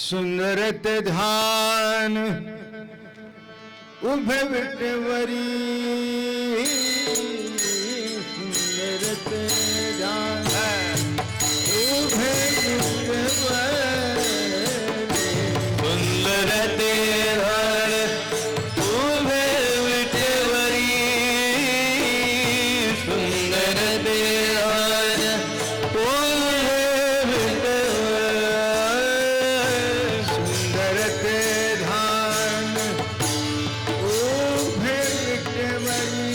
सुंदरत ध्यान उभे विटवरी सुंदरत ध्यान उभे विटवरी सुंदरत ध्यान उभे विटवरी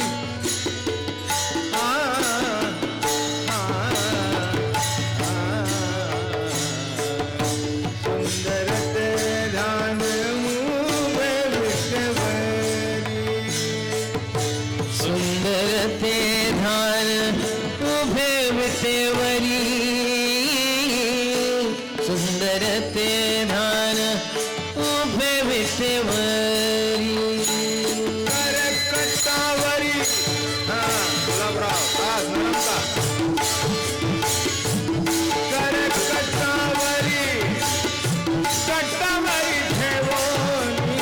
सुंदरत ध्यान उभे विटवरी सुंदरत ध्यान उभे विटवरी सुंदरत ध्यान उभे विटवरी करकटावरी करकटावरी कटावरी ठेवोनी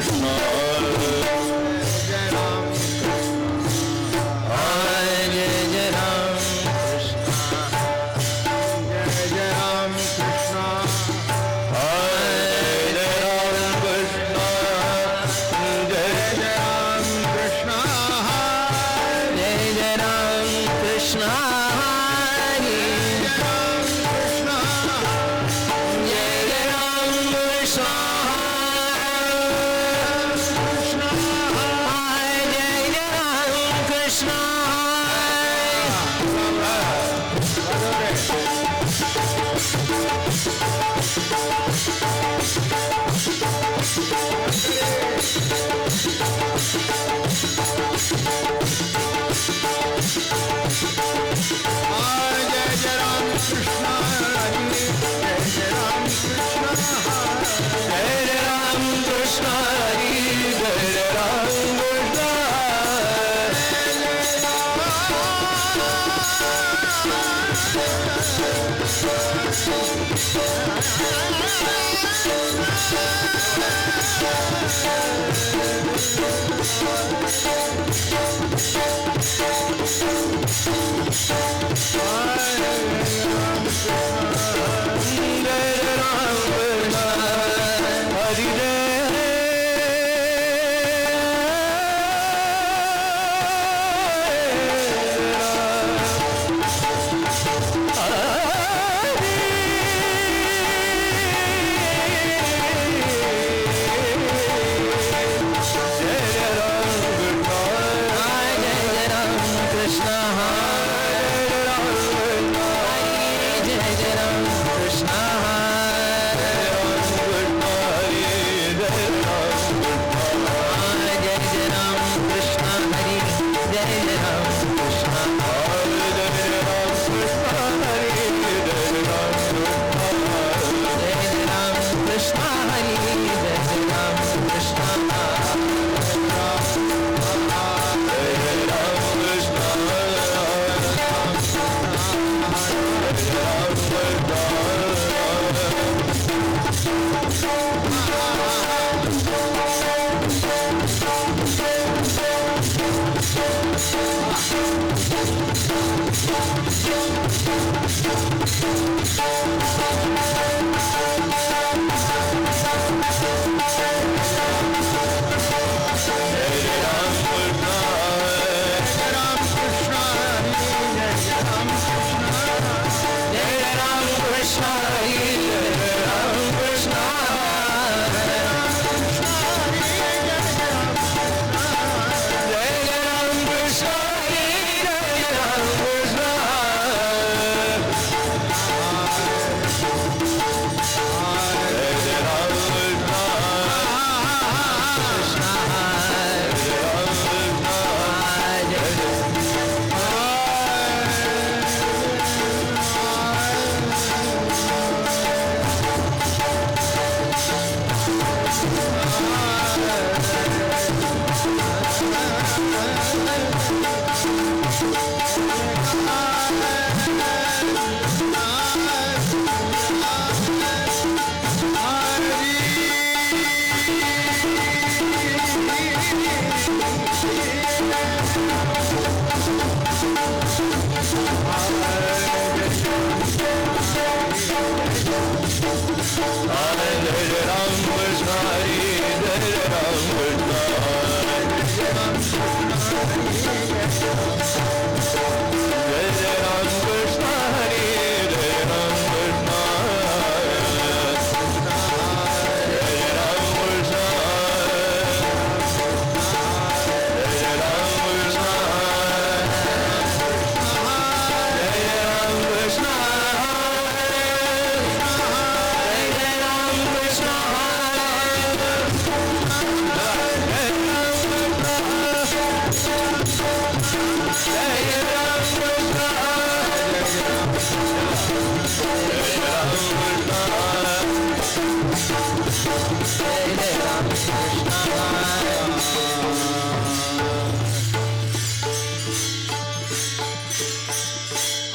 कृष्ण जय राम जय जय राम कृष्ण जय राम कृष्ण जय राम कृष्ण जय जय राम कृष्ण जय जय राम कृष्ण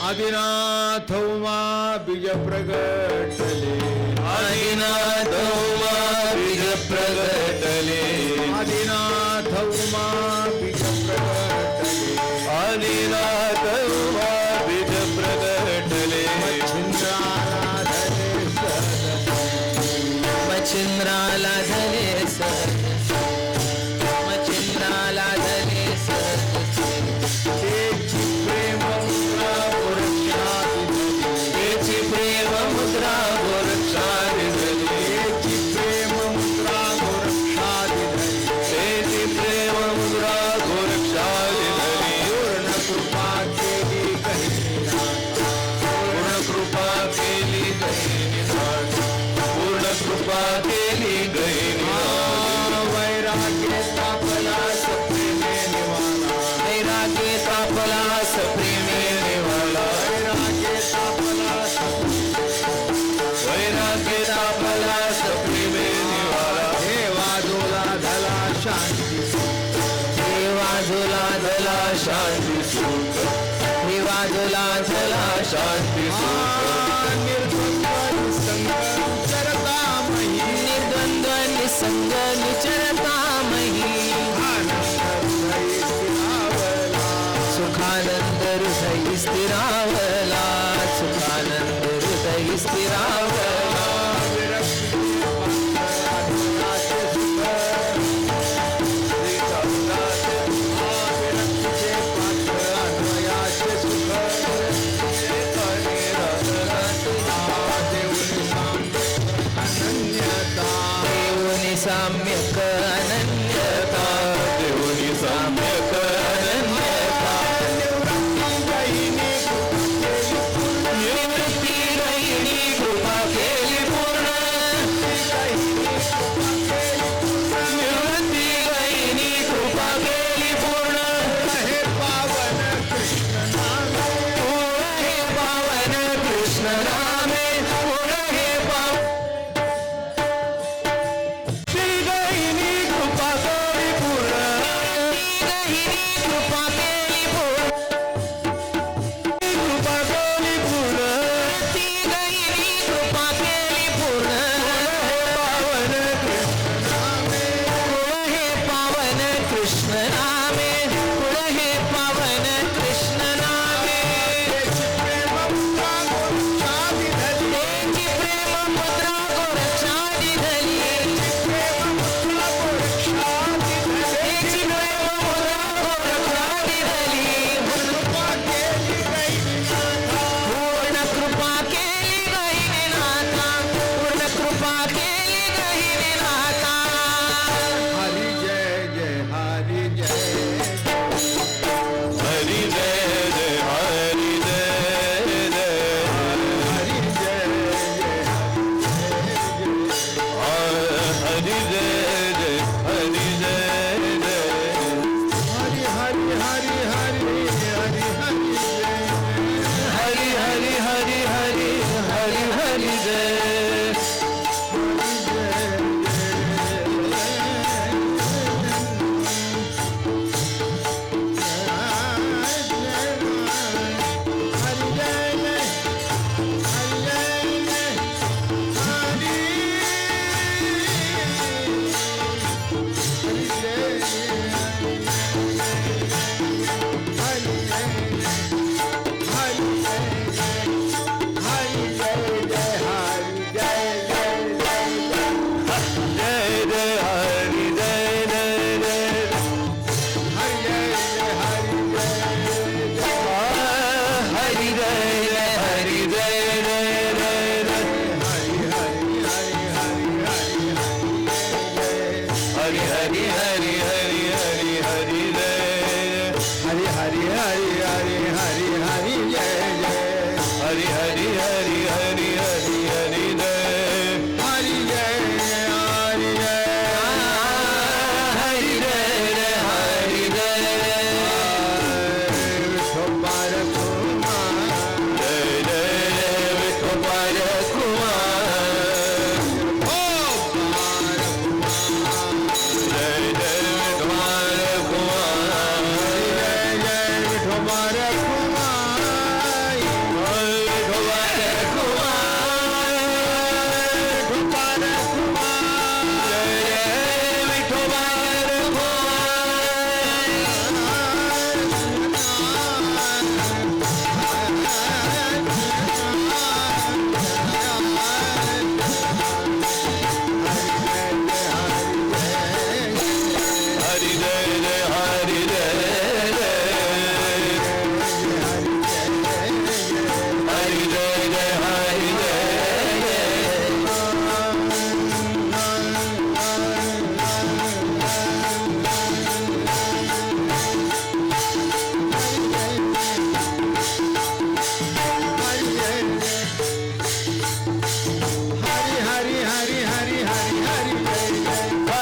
आदिनाथोमा बीज प्रगटले आदिनाथोमा बीज प्रगटले आदिनाथ उमा बीज प्रगटले आदिनाथ उमा बीज प्रगटले मच्छिंद्राला धरे मच्छिंद्राला धरे त्याची प्रेम मुद्रा त्याची प्रेम मुद्रा गोरक्षादिधरी त्याची प्रेम मुद्रा गोरक्षादिधरी त्याची प्रेम मुद्रा गोरक्षादिधरी पूर्ण कृपा केली पूर्ण कृपा केली गैनिनाथ पूर्ण कृपा केली गैनिनाथ वैराग्य तापला सप्रेमे निवाला वैराग्य तापला सप्रेमे निवाला वैराग्य तापला वैराग्य तापला सप्रेमे निवाला देवा जोला धला शांती देवा झुला धला शांती सुख देवा जोला धला शांती सुख निर्द्वंद्व निसंग निचरतामही सुखानंद हृदय स्थिरावला सुखानंद हृदय स्थिरावला देवनी साम्यक अनन्यता देवनी साम्यक अनन्यता निवृत्ती गहिनी कृपा केली पूर्ण निवृत्ती गहिनी कृपा केली पूर्ण हे पावन कृष्ण नामे पूर्ण हे पावन कृष्ण नामे पूर्ण हे पावन गहिनी कृपा केली पूर्ण गहिनी कृपा केली पूर्ण कृपा केली पूर्ण ती गहिनी कृपा केली पूर्ण पावन कृष्ण नामे पुढे हे पावन कृष्ण नामे त्याची प्रेम मुद्रा गोरक्षादि धरी त्याची प्रेम मुद्रा गोरक्षादि धरी पूर्ण कृपा केली गहिनीनाथा पूर्ण कृपा केली गहिनीनाथा हरी जय जय हरी जय हरि जय जय हरि जय जय हरी जय हरि जय जय हरि जय जय हरी हरी हरी हरी हरी हरी हरि हरि हरि हरि हरि हरि जय जय जय हरि जय जय जय हरि जय जय हरि जय जय जय हरि हरि हरि हरि हरि हरि जय हरी हरी हरी हरी हरी हरी जय जय हरि हरि हरि हरि हरि हरि जय हरी जय हरी जय हरि जय जय हरि जय विठोबार कुमार जय जय विठोबार कुमार ओ बार जय जय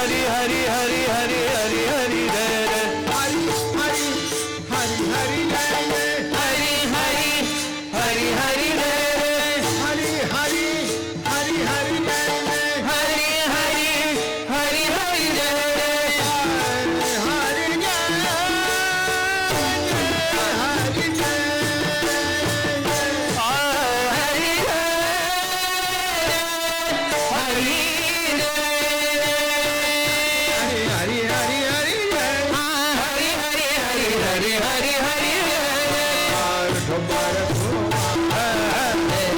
हरि हरि हरि हरि हरि हरि जय जय हरि हरि हरि हरि जय जय हरि हरि हरि हरि जय जय हरि हरि हरि हरि जय जय हरि हरि हरि हरि जय जय हरि जय हरि जय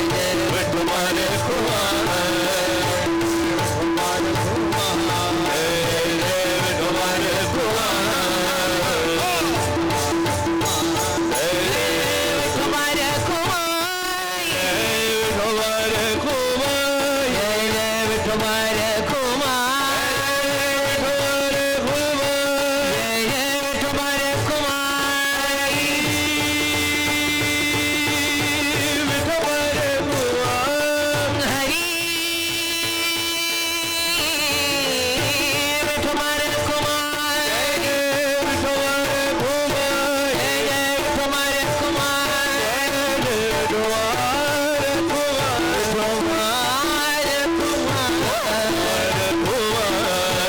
हरि हरि हरि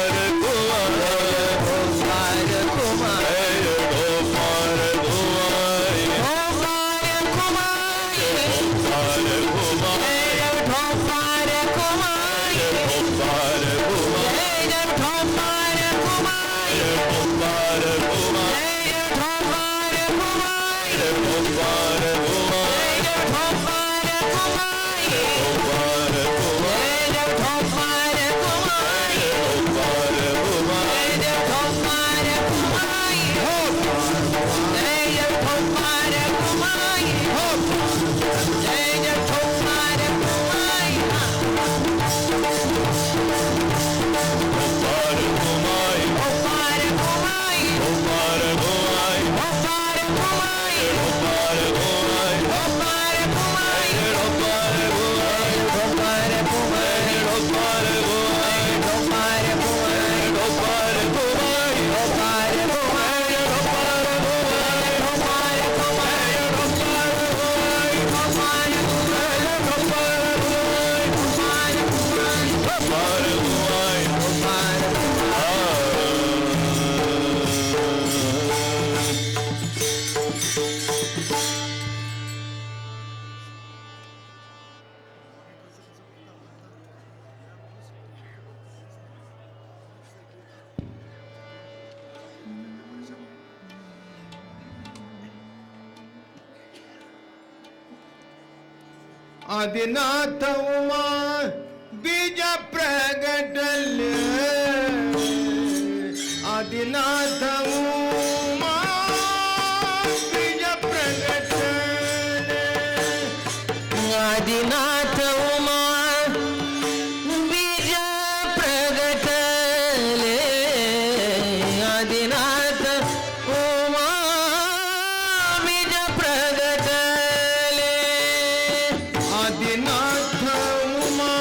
जय आदिनाथ उमा बीज प्रगटले आदिनाथ उमा बीज प्रगटले आदिनाथ उमा बीज प्रगटले आदिनाथ उमा बीज प्रगटले आदिनाथ उमा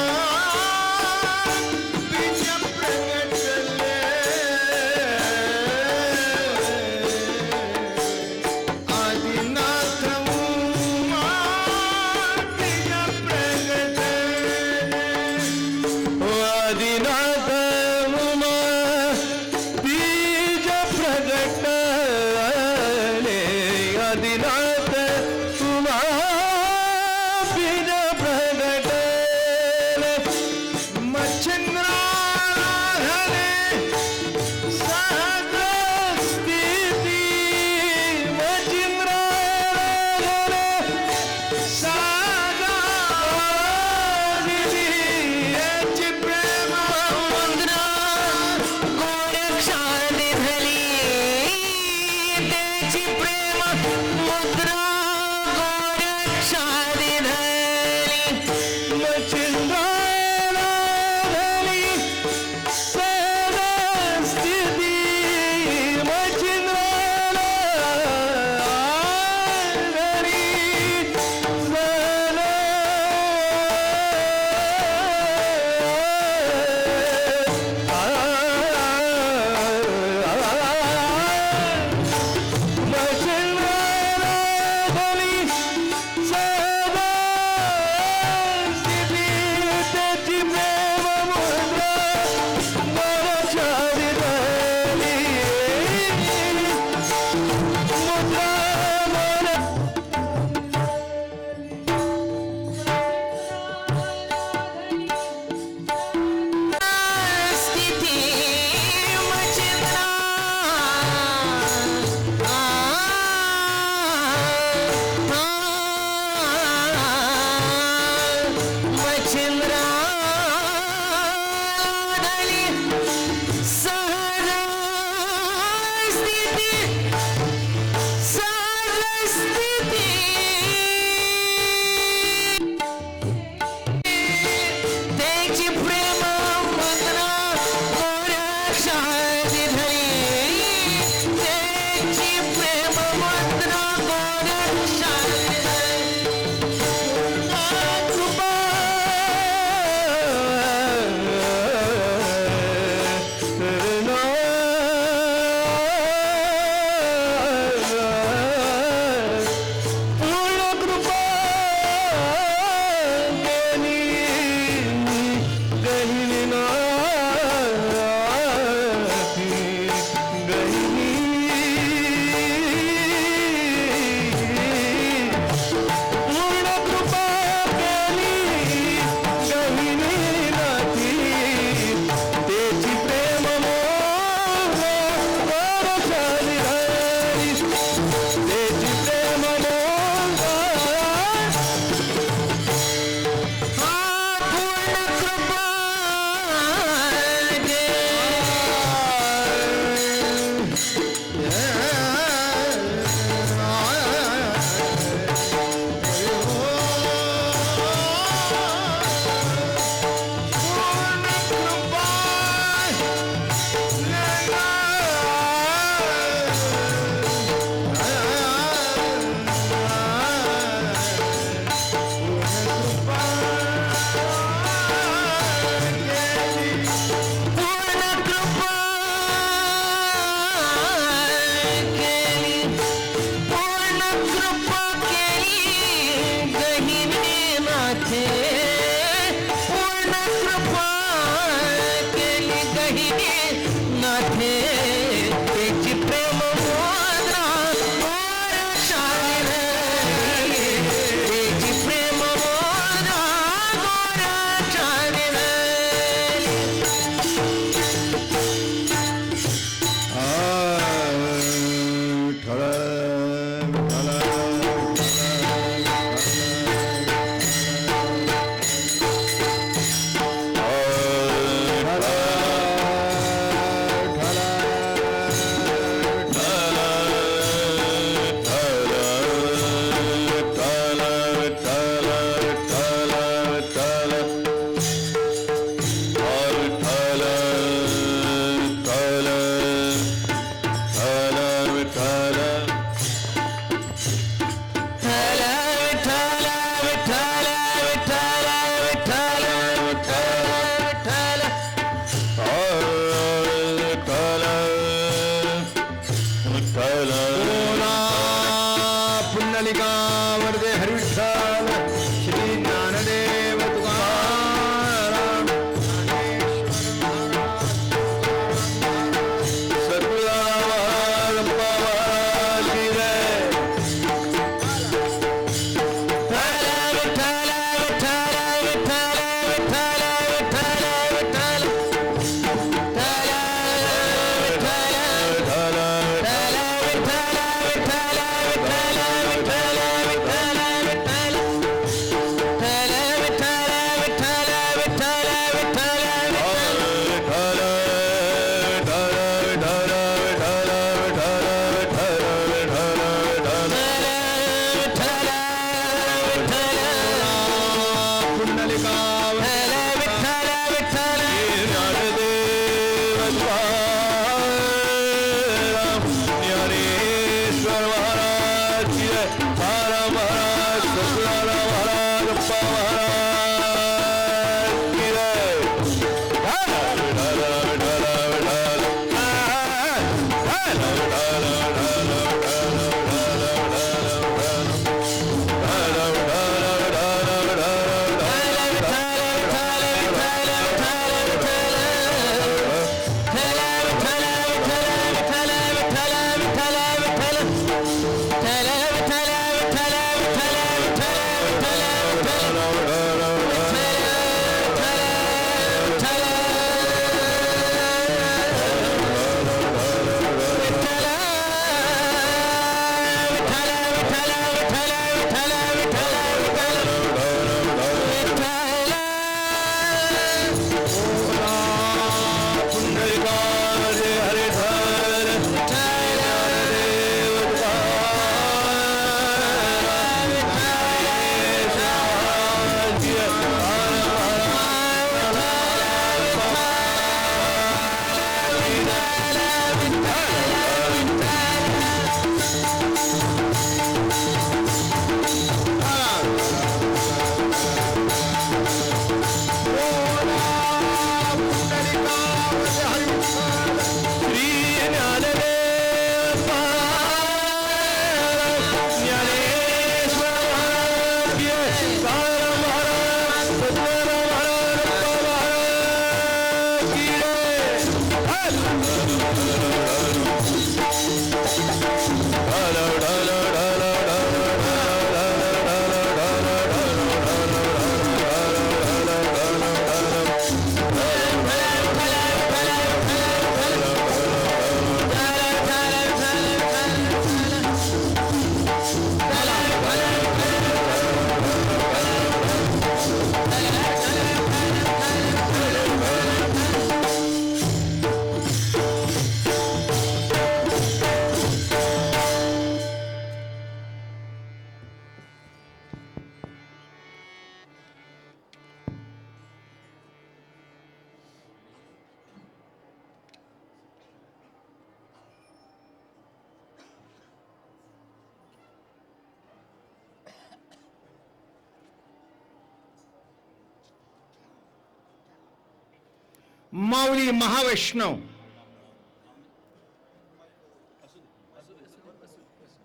माऊली महावैष्णव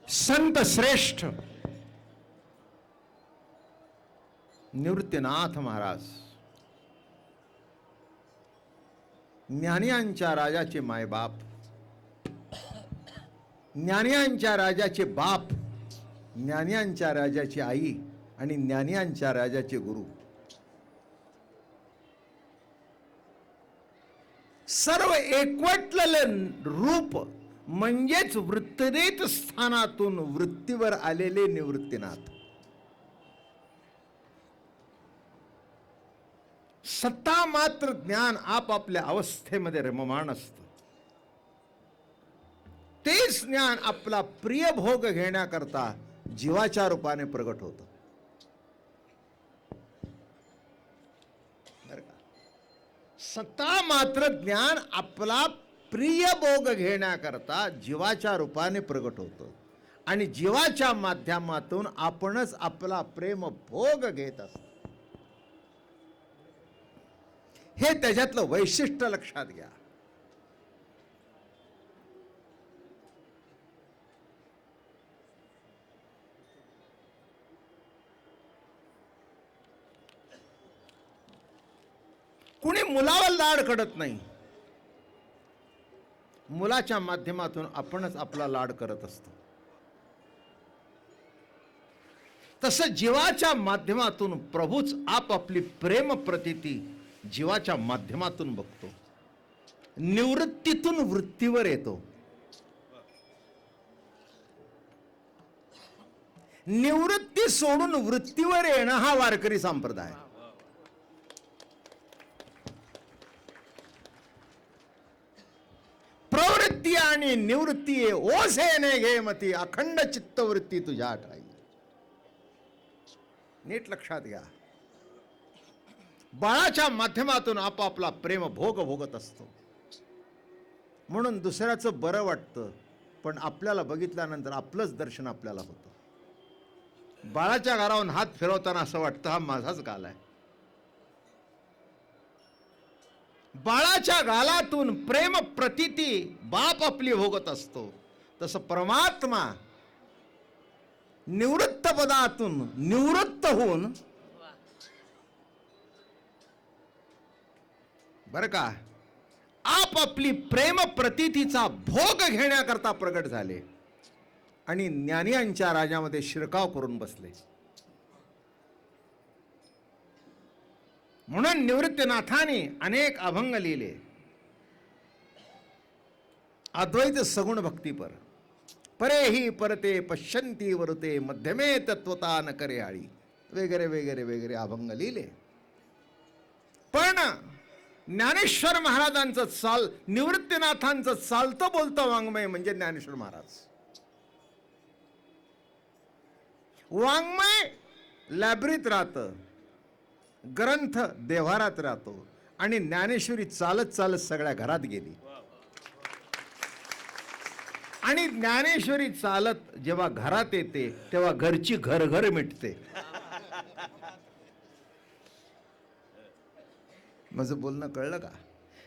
संत श्रेष्ठ निवृत्तीनाथ महाराज ज्ञानियांच्या राजाचे मायबाप, ज्ञानियांच्या राजाचे बाप, ज्ञानियांच्या राजाची आई आणि ज्ञानियांच्या राजाचे गुरु, सर्व एकवटलेले रूप म्हणजेच वृत्तरेत स्थानातून वृत्तीवर आलेले निवृत्तीनाथ. सत्ता मात्र ज्ञान आपापल्या अवस्थेमध्ये रममाण असतं. तेच ज्ञान आपला प्रिय भोग घेण्याकरता जीवाच्या रूपाने प्रगट होतं. सत्ता मात्र ज्ञान आपला प्रिय भोग घेण्याकरता जीवाच्या रूपाने प्रगट होतं आणि जीवाच्या माध्यमातून आपणच आपला प्रेम भोग घेत असतो. हे त्याच्यातलं वैशिष्ट्य लक्षात घ्या. कुणी मुलावर लाड करत नाही, मुलाच्या माध्यमातून आपणच आपला लाड करत असतो. तसं जीवाच्या माध्यमातून प्रभूच आपापली प्रेम प्रतीती जीवाच्या माध्यमातून बघतो. निवृत्तीतून वृत्तीवर येतो. निवृत्ती सोडून वृत्तीवर येणं हा वारकरी संप्रदाय. प्रवृत्ती आणि निवृत्ती ओझेने घे मती, अखंड चित्तवृत्ती तुझ्या ठाई. नीट लक्षात घ्या. बाळाच्या माध्यमातून आपापला प्रेम भोग भोगत असतो म्हणून दुसऱ्याचं बरं वाटतं, पण आपल्याला बघितल्यानंतर आपलंच दर्शन आपल्याला होतं. बाळाच्या गालावरून हात फिरवताना असं वाटतं हा माझाच गाल आहे. बाळाच्या गालातून प्रेम प्रतीती बाप आपली भोगत असतो, तसं परमात्मा निवृत्त पदातून निवृत्त होऊन बर का आपापली प्रेम प्रतीतीचा भोग घेण्याकरता प्रगट झाले आणि ज्ञानियांच्या राजामध्ये शिरकाव करून बसले. म्हणून निवृत्तीनाथाने अनेक अभंग लिहिले. अद्वैत सगुण भक्तीपर, परे ही परते पश्यंती वरते, मध्यमे तत्वता न करे आळी, वगैरे वगैरे वगैरे अभंग लिहिले. पण ज्ञानेश्वर महाराजांचं चाल, निवृत्तीनाथांचं चालतं बोलतं वाङ्मय म्हणजे ज्ञानेश्वर महाराज. वाङ्मय लायब्ररीत राहतं, ग्रंथ देव्हारात राहतो आणि ज्ञानेश्वरी चालत चालत सगळ्या घरात गेली. आणि ज्ञानेश्वरी चालत जेव्हा घरात येते तेव्हा घरची घर घर मिटते. माझं बोलणं कळलं का?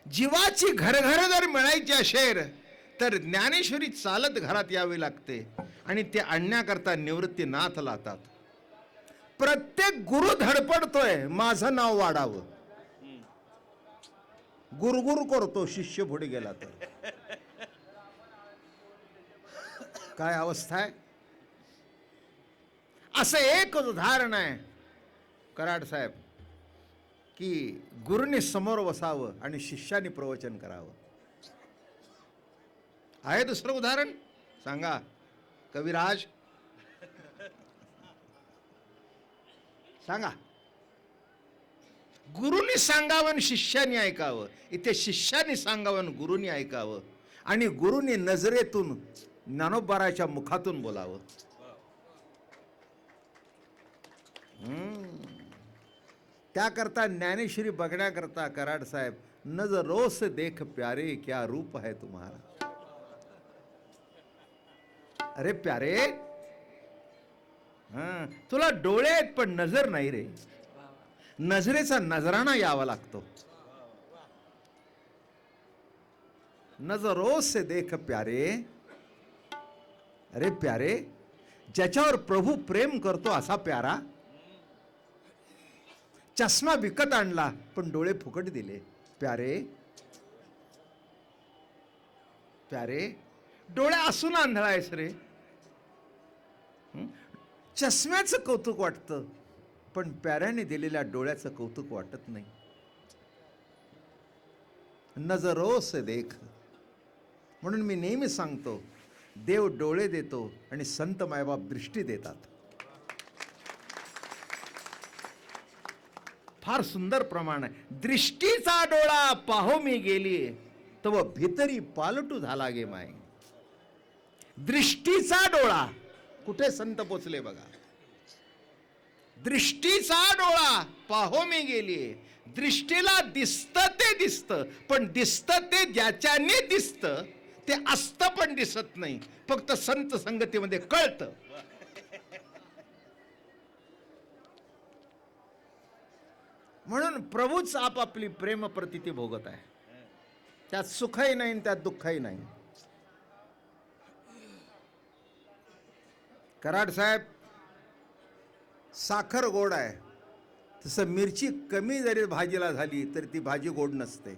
जीवाची घर घर जर मिळायची असेल तर ज्ञानेश्वरी चालत घरात यावी लागते आणि ते आणण्याकरता निवृत्तीनाथ लातात. प्रत्येक गुरु धडपडतोय माझं नाव वाढावं, गुरगुर करतो शिष्य पुढे गेला तर. काय अवस्था आहे. असं एक उदाहरण आहे कराड साहेब, की गुरुने समोर बसावं आणि शिष्याने प्रवचन करावं. आहे दुसरं उदाहरण? सांगा कविराज, सांगा. गुरुनी सांगावं आणि शिष्याने ऐकावं. इथे शिष्याने सांगावं आणि गुरुनी ऐकावं, आणि गुरुनी नजरेतून ज्ञानोबाराच्या मुखातून बोलावं. त्याकरता ज्ञानेश्वरी बघण्याकरता कराड साहेब, नजरों से देख प्यारे क्या रूप है तुम्हारा. अरे प्यारे, तुला डोळे आहेत पण नजर नाही रे. नजरेचा नजराणा यावा लागतो. नजरों से देख प्यारे. अरे प्यारे, ज्याच्यावर प्रभू प्रेम करतो असा प्यारा. चष्मा विकत आणला पण डोळे फुकट दिले. प्यारे प्यारे, डोळे असून आंधळायस रे. चष्म्याचं कौतुक वाटतं पण प्याऱ्याने दिलेल्या डोळ्याचं कौतुक वाटत नाही. नजरों से देख. म्हणून मी नेहमी सांगतो, देव डोळे देतो आणि संत मायबाप दृष्टी देतात. फार सुंदर प्रमाण आहे. दृष्टीचा डोळा पाहो मी गेली, तव भितरी पालटू झाला गे माय. दृष्टीचा डोळा, कुठे संत पोचले बघा. दृष्टीचा डोळा पाहो मी गेली. दृष्टीला दिसत ते दिसत, पण दिसत ते ज्याच्याने दिसत ते असत पण दिसत नाही. फक्त संत संगतीमध्ये कळतं. म्हणून प्रभूच आपापली प्रेम प्रतिती भोगत आहे. त्यात सुखही नाही, त्यात दुःखही नाही. कराड साहेब, साखर गोड आहे, तसं मिरची कमी जरी भाजीला झाली तरी ती भाजी गोड नसते.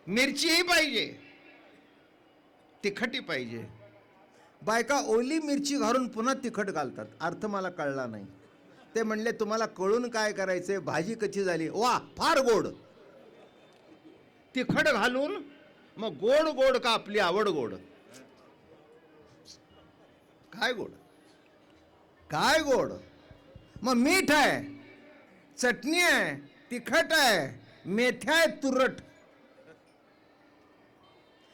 मिरचीही पाहिजे, तिखटही पाहिजे. बायका ओली मिरची घालून पुन्हा तिखट घालतात. अर्थ मला कळला नाही. ते म्हणले तुम्हाला कळून काय करायचंय, भाजी कशी झाली, वा फार गोड. तिखट घालून मग गोड गोड का आपली आवड गोड. काय गोड, काय गोड. मग मीठ आहे, चटणी आहे, तिखट आहे, मेथ्या आहे, तुरट,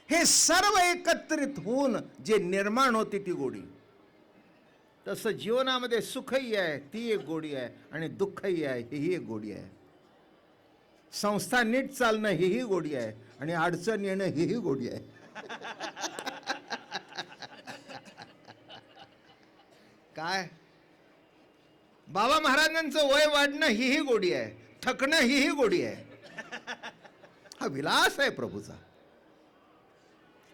हे सर्व एकत्रित होऊन जे निर्माण होते ती गोडी. तसं जीवनामध्ये सुखही आहे, ती एक गोडी आहे, आणि दुःखही आहे, ही एक गोडी आहे. संस्था नीट चालणं ही गोडी आहे, आणि अडचण येणं ही गोडी आहे. काय बाबा महाराजांचं वय वाढणं ही गोडी आहे, थकणं ही गोडी आहे. हा विलास आहे प्रभूचा.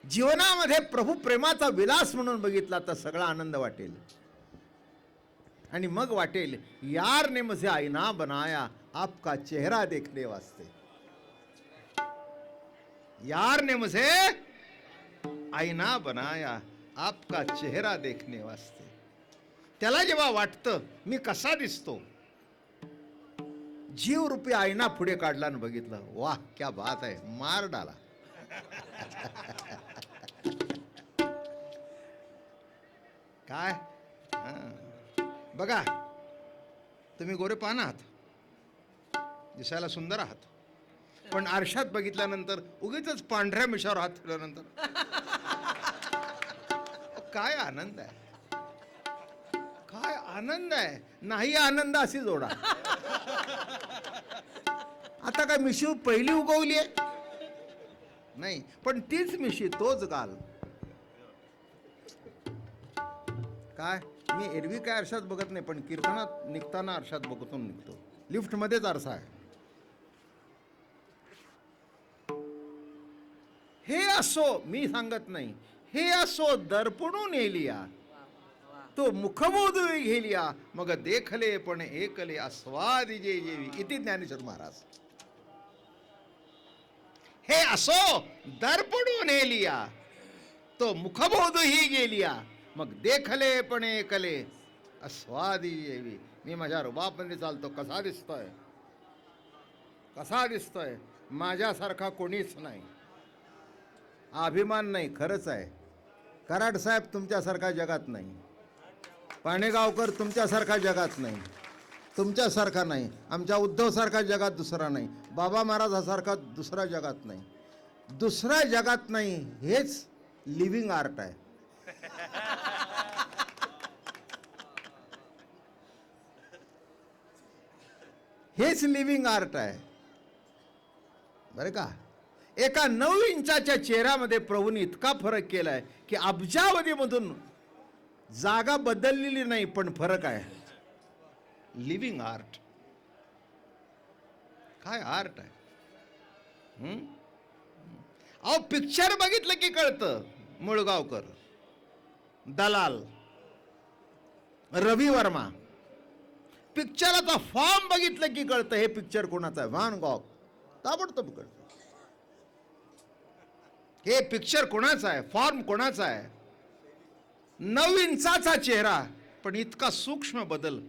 जीवनामध्ये प्रभू प्रेमाचा विलास म्हणून बघितला तर सगळा आनंद वाटेल. आणि मग वाटेल, यार ने मुझे आईना बनाया आपका चेहरा देखने वास्ते. यार ने मुझे आईना बनाया आपका चेहरा देखने वास्ते. त्याला जेव्हा वाटतं मी कसा दिसतो, जीव रूपी आईना पुढे काढला आणि बघितलं, वाह क्या बात आहे, मार डाला. काय बघा, तुम्ही गोरे पान आहात, दिसायला सुंदर आहात, पण आरशात बघितल्यानंतर उगीच पांढऱ्या मिशावर हात फिरल्यानंतर काय आनंद आहे, काय आनंद आहे. नाही आनंद अशी जोडा. आता काय मिशी पहिली उगवली आहे नाही, पण तीच मिशी, तोच गाल. काय मी एरवी काय आरशात बघत नाही, पण कीर्तनात निघताना आरशात बघतून निघतो. लिफ्ट मध्येच आरसा आहे. हे असो, मी सांगत नाही, हे असो दर्पणून येलिया तो मुखबोध घेलिया, मग देखले पण एकले आस्वादिजे जेवी. इति ज्ञानेश्वर महाराज. हे असो दर्पणून लिया, तो मुखबोध ही गेलिया, मग देखले पण एकले अस्वादी येवी. मी माझ्या रुबाबमध्ये चालतो, कसा दिसतोय, कसा दिसतोय, माझ्यासारखा कोणीच नाही. अभिमान नाही, खरंच आहे. कराड साहेब तुमच्यासारखा जगात नाही, पाणेगावकर तुमच्यासारखा जगात नाही, तुमच्यासारखा नाही, आमच्या उद्धवसारखा जगात दुसरा नाही, बाबा महाराजासारखा दुसरा जगात नाही, दुसऱ्या जगात नाही. हेच लिव्हिंग आर्ट आहे. हेच लिव्हिंग आर्ट आहे बरं का. एका 9 इंचाच्या चेहऱ्यामध्ये प्रभूने इतका फरक केलाय की अब्जावधीमधून जागा बदललेली नाही, पण फरक आहे. Living art. काय आर्ट आहे. अहो पिक्चर बघितलं की कळतं. मुळगावकर, दलाल, रवी वर्मा, पिक्चराचा फॉर्म बघितलं की कळतं हे पिक्चर कोणाचं आहे. व्हान गॉग ताबडतोब कळतं हे पिक्चर कोणाचं आहे, फॉर्म कोणाचा आहे. 9 इंचाचा चेहरा, पण इतका सूक्ष्म बदल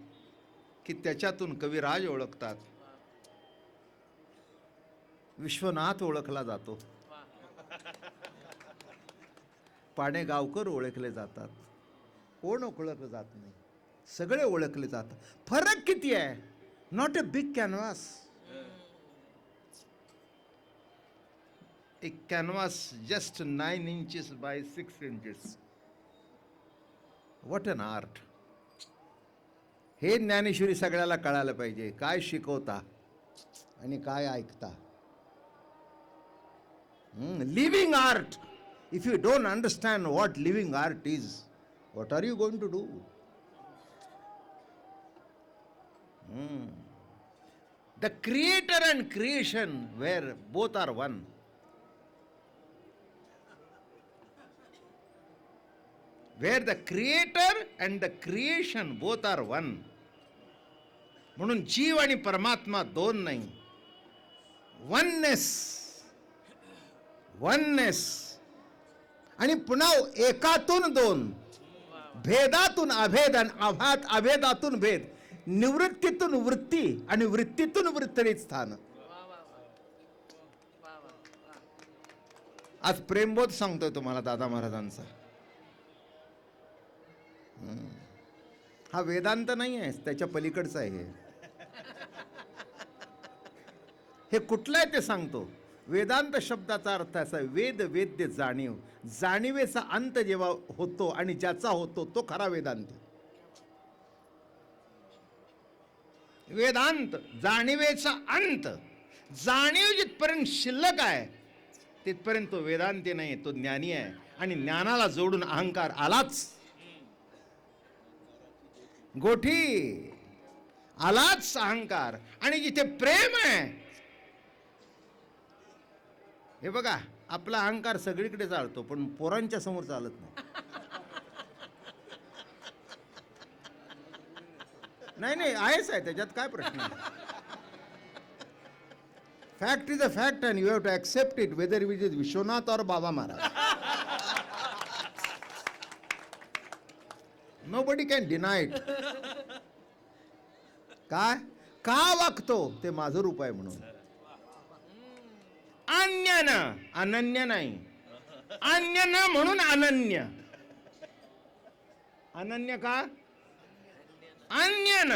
की त्याच्यातून कविराज ओळखतात, विश्वनाथ ओळखला जातो, पाणेगावकर ओळखले जातात, कोण ओळखलं जात नाही, सगळे ओळखले जातात. फरक किती आहे. Not a big canvas. एक canvas just 9 inches by 6 inches. What an art. हे ज्ञानेश्वरी सगळ्याला कळायला पाहिजे. काय शिकवता आणि काय ऐकता. Living art. If you don't understand what living art is, what are you going to do. The creator and creation, where both are one. Where the creator and the creation both are one. म्हणून जीव आणि परमात्मा दोन नाही. Oneness. Oneness. आणि पुन्हा एकातून दोन, भेदातून अभेद आणि अभेदातून भेद, निवृत्तीतून वृत्ती आणि वृत्तीतून वृत्तरीत स्थान. आज प्रेमबोध सांगतोय तुम्हाला दादा महाराजांचा. हा वेदांत नाही आहे, त्याच्या पलीकडचं आहे. हे कुठलं आहे ते सांगतो. वेदांत शब्दाचा अर्थ असा, वेद वेद्य जाणीव. जाणीवेचा अंत जेव्हा होतो आणि ज्याचा होतो तो खरा वेदांत. वेदांत जाणीवेचा अंत. जाणीव जिथपर्यंत शिल्लक आहे तिथपर्यंत तो वेदांती नाही, तो ज्ञानी आहे. आणि ज्ञानाला जोडून अहंकार आलाच. गोठी आलाच अहंकार. आणि जिथे प्रेम आहे, हे बघा आपला अहंकार सगळीकडे चालतो पण पोरांच्या समोर चालत नाही. नाही नाही आहेच आहे, त्याच्यात काय प्रश्न आहे. Fact is a fact and you have to accept it, whether it is Vishwanath और Baba Maharaj. Nobody can deny it. काय का वागतो ते माझं रूप आहे म्हणून. अन्य न, अनन्य नाही. अन्य न म्हणून अनन्य. अनन्य का. अन्य न.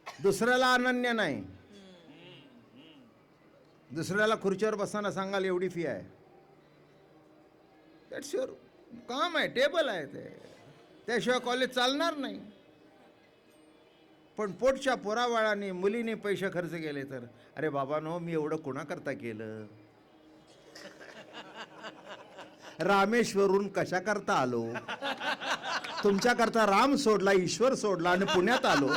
दुसऱ्याला अनन्य नाही. दुसऱ्याला खुर्चीवर बसताना सांगाल एवढी फी आहे, दॅट्स युअर काम आहे, टेबल आहे ते, त्याशिवाय कॉलेज चालणार नाही. पण पोटच्या पोराबाळांनी मुलीने पैसे खर्च केले तर, अरे बाबांनो मी एवढं कोणाकरता केलं. रामेश्वरून कशा करता आलो. तुमच्याकरता राम सोडला, ईश्वर सोडला आणि पुण्यात आलो.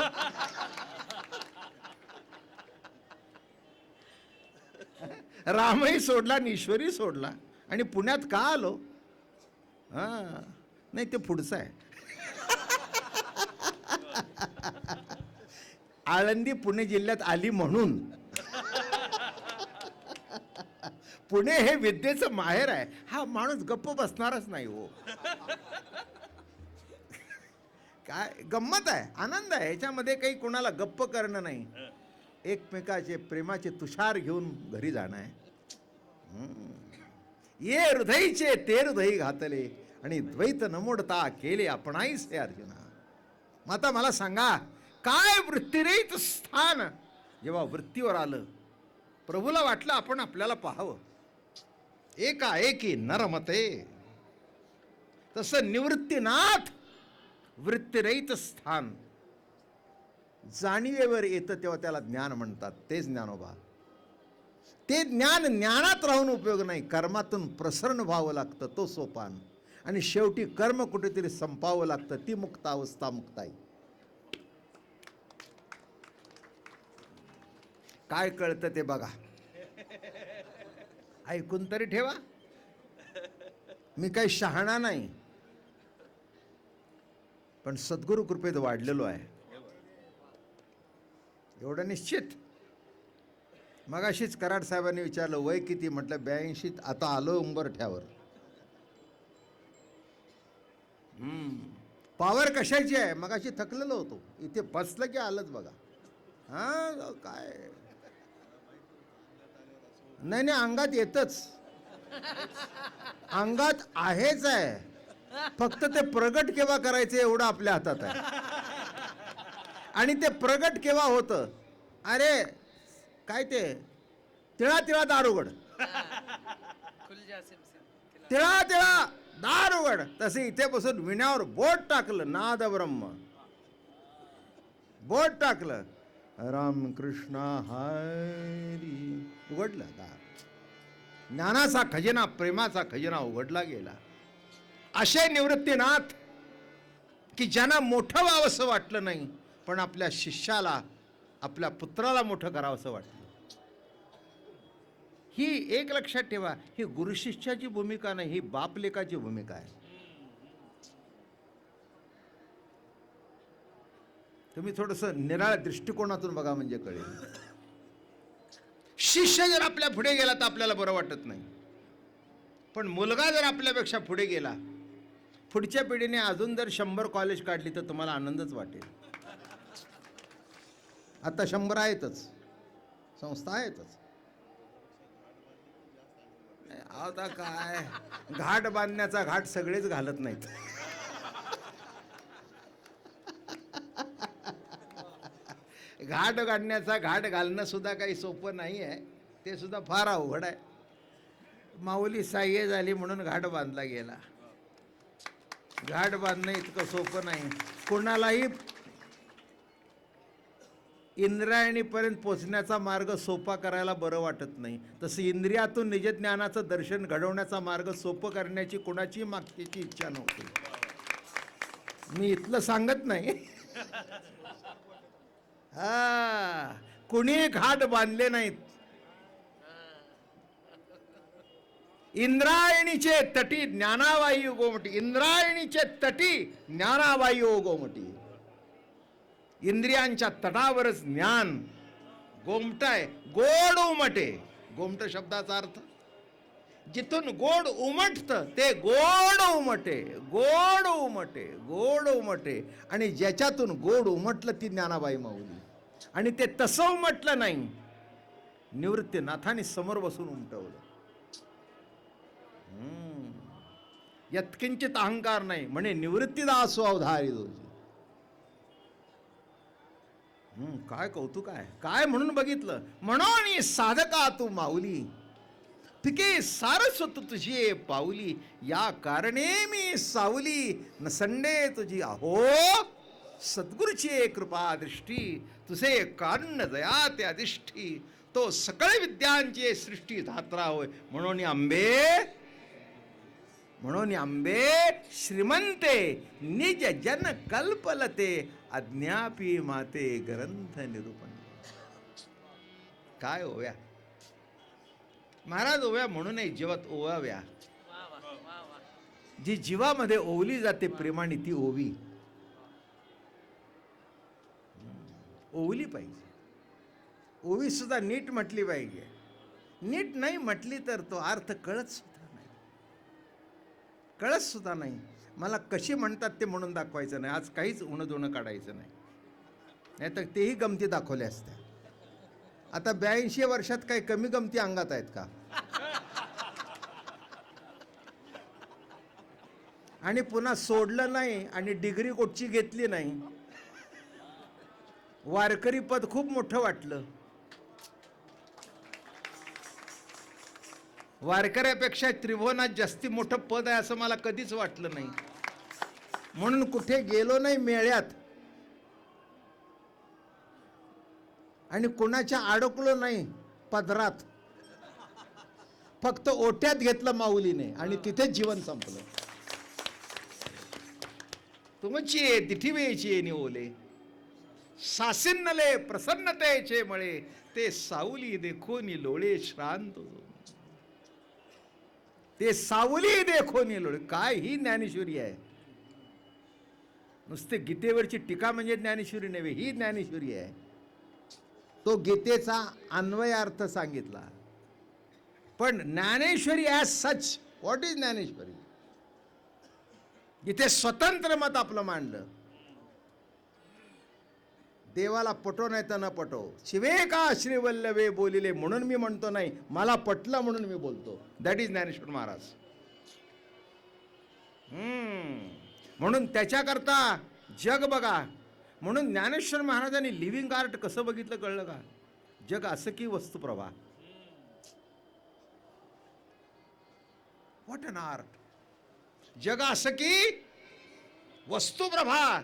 रामही सोडला आणि ईश्वरी सोडला आणि पुण्यात का आलो. हा नाही ते पुढचं आहे. आळंदी पुणे जिल्ह्यात आली म्हणून पुणे हे विद्येचं माहेर आहे, हा माणूस गप्प बसणारच नाही हो. काय गंमत आहे, आनंद आहे याच्यामध्ये, काही कोणाला गप्प करणं नाही, एकमेकाचे प्रेमाचे तुषार घेऊन घरी जाणं आहे. ये हृदयीचे ते हृदयी घातले आणि द्वैत न मोडता केले आपणाईसे अर्जुना. आता मला सांगा, काय वृत्तिरहित स्थान जेव्हा वृत्तीवर आलं, प्रभूला वाटलं आपण आपल्याला पाहावं, एकाएकी नरमते. तसं निवृत्तीनाथ वृत्तिरहित स्थान जाणीवेवर येतं तेव्हा त्याला ज्ञान म्हणतात. तेच ज्ञानोबा. ते ज्ञान ज्ञानात राहून उपयोग नाही, कर्मातून प्रसरण व्हावं लागतं, तो सोपान. आणि शेवटी कर्म कुठेतरी संपावं लागतं, ती मुक्तावस्था मुक्ताई. काय कळतं ते बघा, ऐकून तरी ठेवा. मी काही शहाणा नाही, पण सद्गुरु कृपेत वाढलेलो आहे एवढं निश्चित. मगाशीच कराड साहेबांनी विचारलं वय किती, म्हटलं 82. आता आलो उंबरठ्यावर. पावर कशाची आहे, मगाशी थकलेलो होतो, इथे बसलं की आलंच बघा. हा काय नाही नाही, अंगात येतच, अंगात आहेच आहे, फक्त ते प्रगट केव्हा करायचं एवढं आपल्या हातात आहे. आणि ते प्रगट केव्हा होतं, अरे काय ते तिळा तिळा दार उघड, तिळा तिळा दार उघड, तसे इथे बसून विण्यावर बोट टाकलं, नाद ब्रह्म बोट टाकलं, रामकृष्ण हरी, उघडलं दार. ज्ञानाचा खजिना, प्रेमाचा खजिना उघडला गेला. असे निवृत्तीनाथ की ज्यांना मोठं व्हावंसं वाटलं नाही, पण आपल्या शिष्याला, आपल्या पुत्राला मोठं करावंसं वाटलं. ही एक लक्षात ठेवा, ही गुरुशिष्याची भूमिका नाही, ही बापलेकाची भूमिका आहे. तुम्ही थोडंसं निराळ्या दृष्टिकोनातून बघा म्हणजे कळेल. शिष्य जर आपल्या पुढे गेला तर आपल्याला बरं वाटत नाही, पण मुलगा जर आपल्यापेक्षा पुढे गेला, पुढच्या पिढीने अजून जर 100 कॉलेज काढली तर तुम्हाला आनंदच वाटेल. आता 100 आहेतच, संस्था आहेतच. आता काय घाट बांधण्याचा घाट सगळेच घालत नाहीत. घाट काढण्याचा घाट घालणं सुद्धा काही सोपं नाही आहे, ते सुद्धा फार अवघड आहे. माऊली साह्य झाली म्हणून घाट बांधला गेला. घाट बांधणं इतकं सोपं नाही. कोणालाही इंद्रायणीपर्यंत पोचण्याचा मार्ग सोपा करायला बरं वाटत नाही, तसं इंद्रियातून निजज्ञानाचं दर्शन घडवण्याचा मार्ग सोपं करण्याची कोणाची मागची इच्छा नव्हती. मी इथलं सांगत नाही. हा, कुणी घाट बांधले नाहीत. इंद्रायणीचे तटी ज्ञानावायू गोमटी, इंद्रायणीचे तटी ज्ञानावायू गोमटी. इंद्रियांच्या तटावरच ज्ञान गोमटाय, गोड उमटे. गोमट शब्दाचा अर्थ जिथून गोड उमटतं ते गोड उमटे, गोड उमटे, गोड उमटे. आणि ज्याच्यातून गोड उमटलं ती ज्ञानाबाई माऊली. आणि ते तसं उमटलं नाही, निवृत्तीनाथाने समोर बसून उमटवलं. यत्किंचित अहंकार नाही म्हणे, निवृत्तीदासो अवधारी दोजी. काय कौतुक आहे, काय म्हणून बघितलं. म्हणून साधका तू माऊली, पिके सारस्वत तुझी पाऊली. या कारणे मी सावली, नसंडे तुझी अहो सद्गुरूची कृपा दृष्टी. तुझे कारुण्य दया ते अधिष्ठी, तो सकळ विद्यांची सृष्टी धात्रा होय. म्हणून आंबे श्रीमंते, निज जन कल्पलते. अज्ञापी माते ग्रंथ निरूपण. काय ओव्या महाराज, ओव्या म्हणू नये, जीवात ओवाव्या. जी जीवामध्ये ओवली जाते प्रेमाने ती ओवी ओवली पाहिजे. ओवी सुद्धा नीट म्हटली पाहिजे. नीट नाही म्हटली तर तो अर्थ कळत सुद्धा नाही. कळत सुद्धा नाही. मला कशी म्हणतात ते म्हणून दाखवायचं नाही. आज काहीच उणं दोणं काढायचं नाही, नाही तर तेही गमती दाखवल्या असत्या. आता 82 वर्षात काही कमी गमती अंगात आहेत का? आणि पुन्हा सोडलं नाही आणि डिग्री कोटची घेतली नाही. वारकरी पद खूप मोठं वाटलं. वारकऱ्यापेक्षा त्रिभुवनात जास्ती मोठं पद आहे असं मला कधीच वाटलं नाही. म्हणून कुठे गेलो नाही मेळ्यात आणि कुणाच्या अडकलो नाही पदरात. फक्त ओट्यात घेतलं माऊलीने आणि तिथेच जीवन संपलं. तुमची तिठी वेची निवले सासिन्नले प्रसन्नतेचे मळे ते सावली देखोनी लोळे श्रांत. ते सावली देखोनी लोळे. काय ही ज्ञानेश्वरी आहे. नुसते गीतेवरची टीका म्हणजे ज्ञानेश्वरी नव्हे, ही ज्ञानेश्वरी आहे. तो गीतेचा अन्वयार्थ सांगितला. पण Dnyaneshwari as such, what is Dnyaneshwari? इथे स्वतंत्र मत आपलं मांडलं. देवाला पटो नाही तर न पटो, शिवे का श्रीवल्लभे बोलिले म्हणून मी म्हणतो नाही, मला पटलं म्हणून मी बोलतो. That is Dnyaneshwar Maharaj. म्हणून त्याच्याकरता जग बघा. म्हणून ज्ञानेश्वर महाराजांनी लिव्हिंग आर्ट कसं बघितलं कळलं का? जग असं की वस्तुप्रभा. What an art. जग असं की वस्तुप्रभा.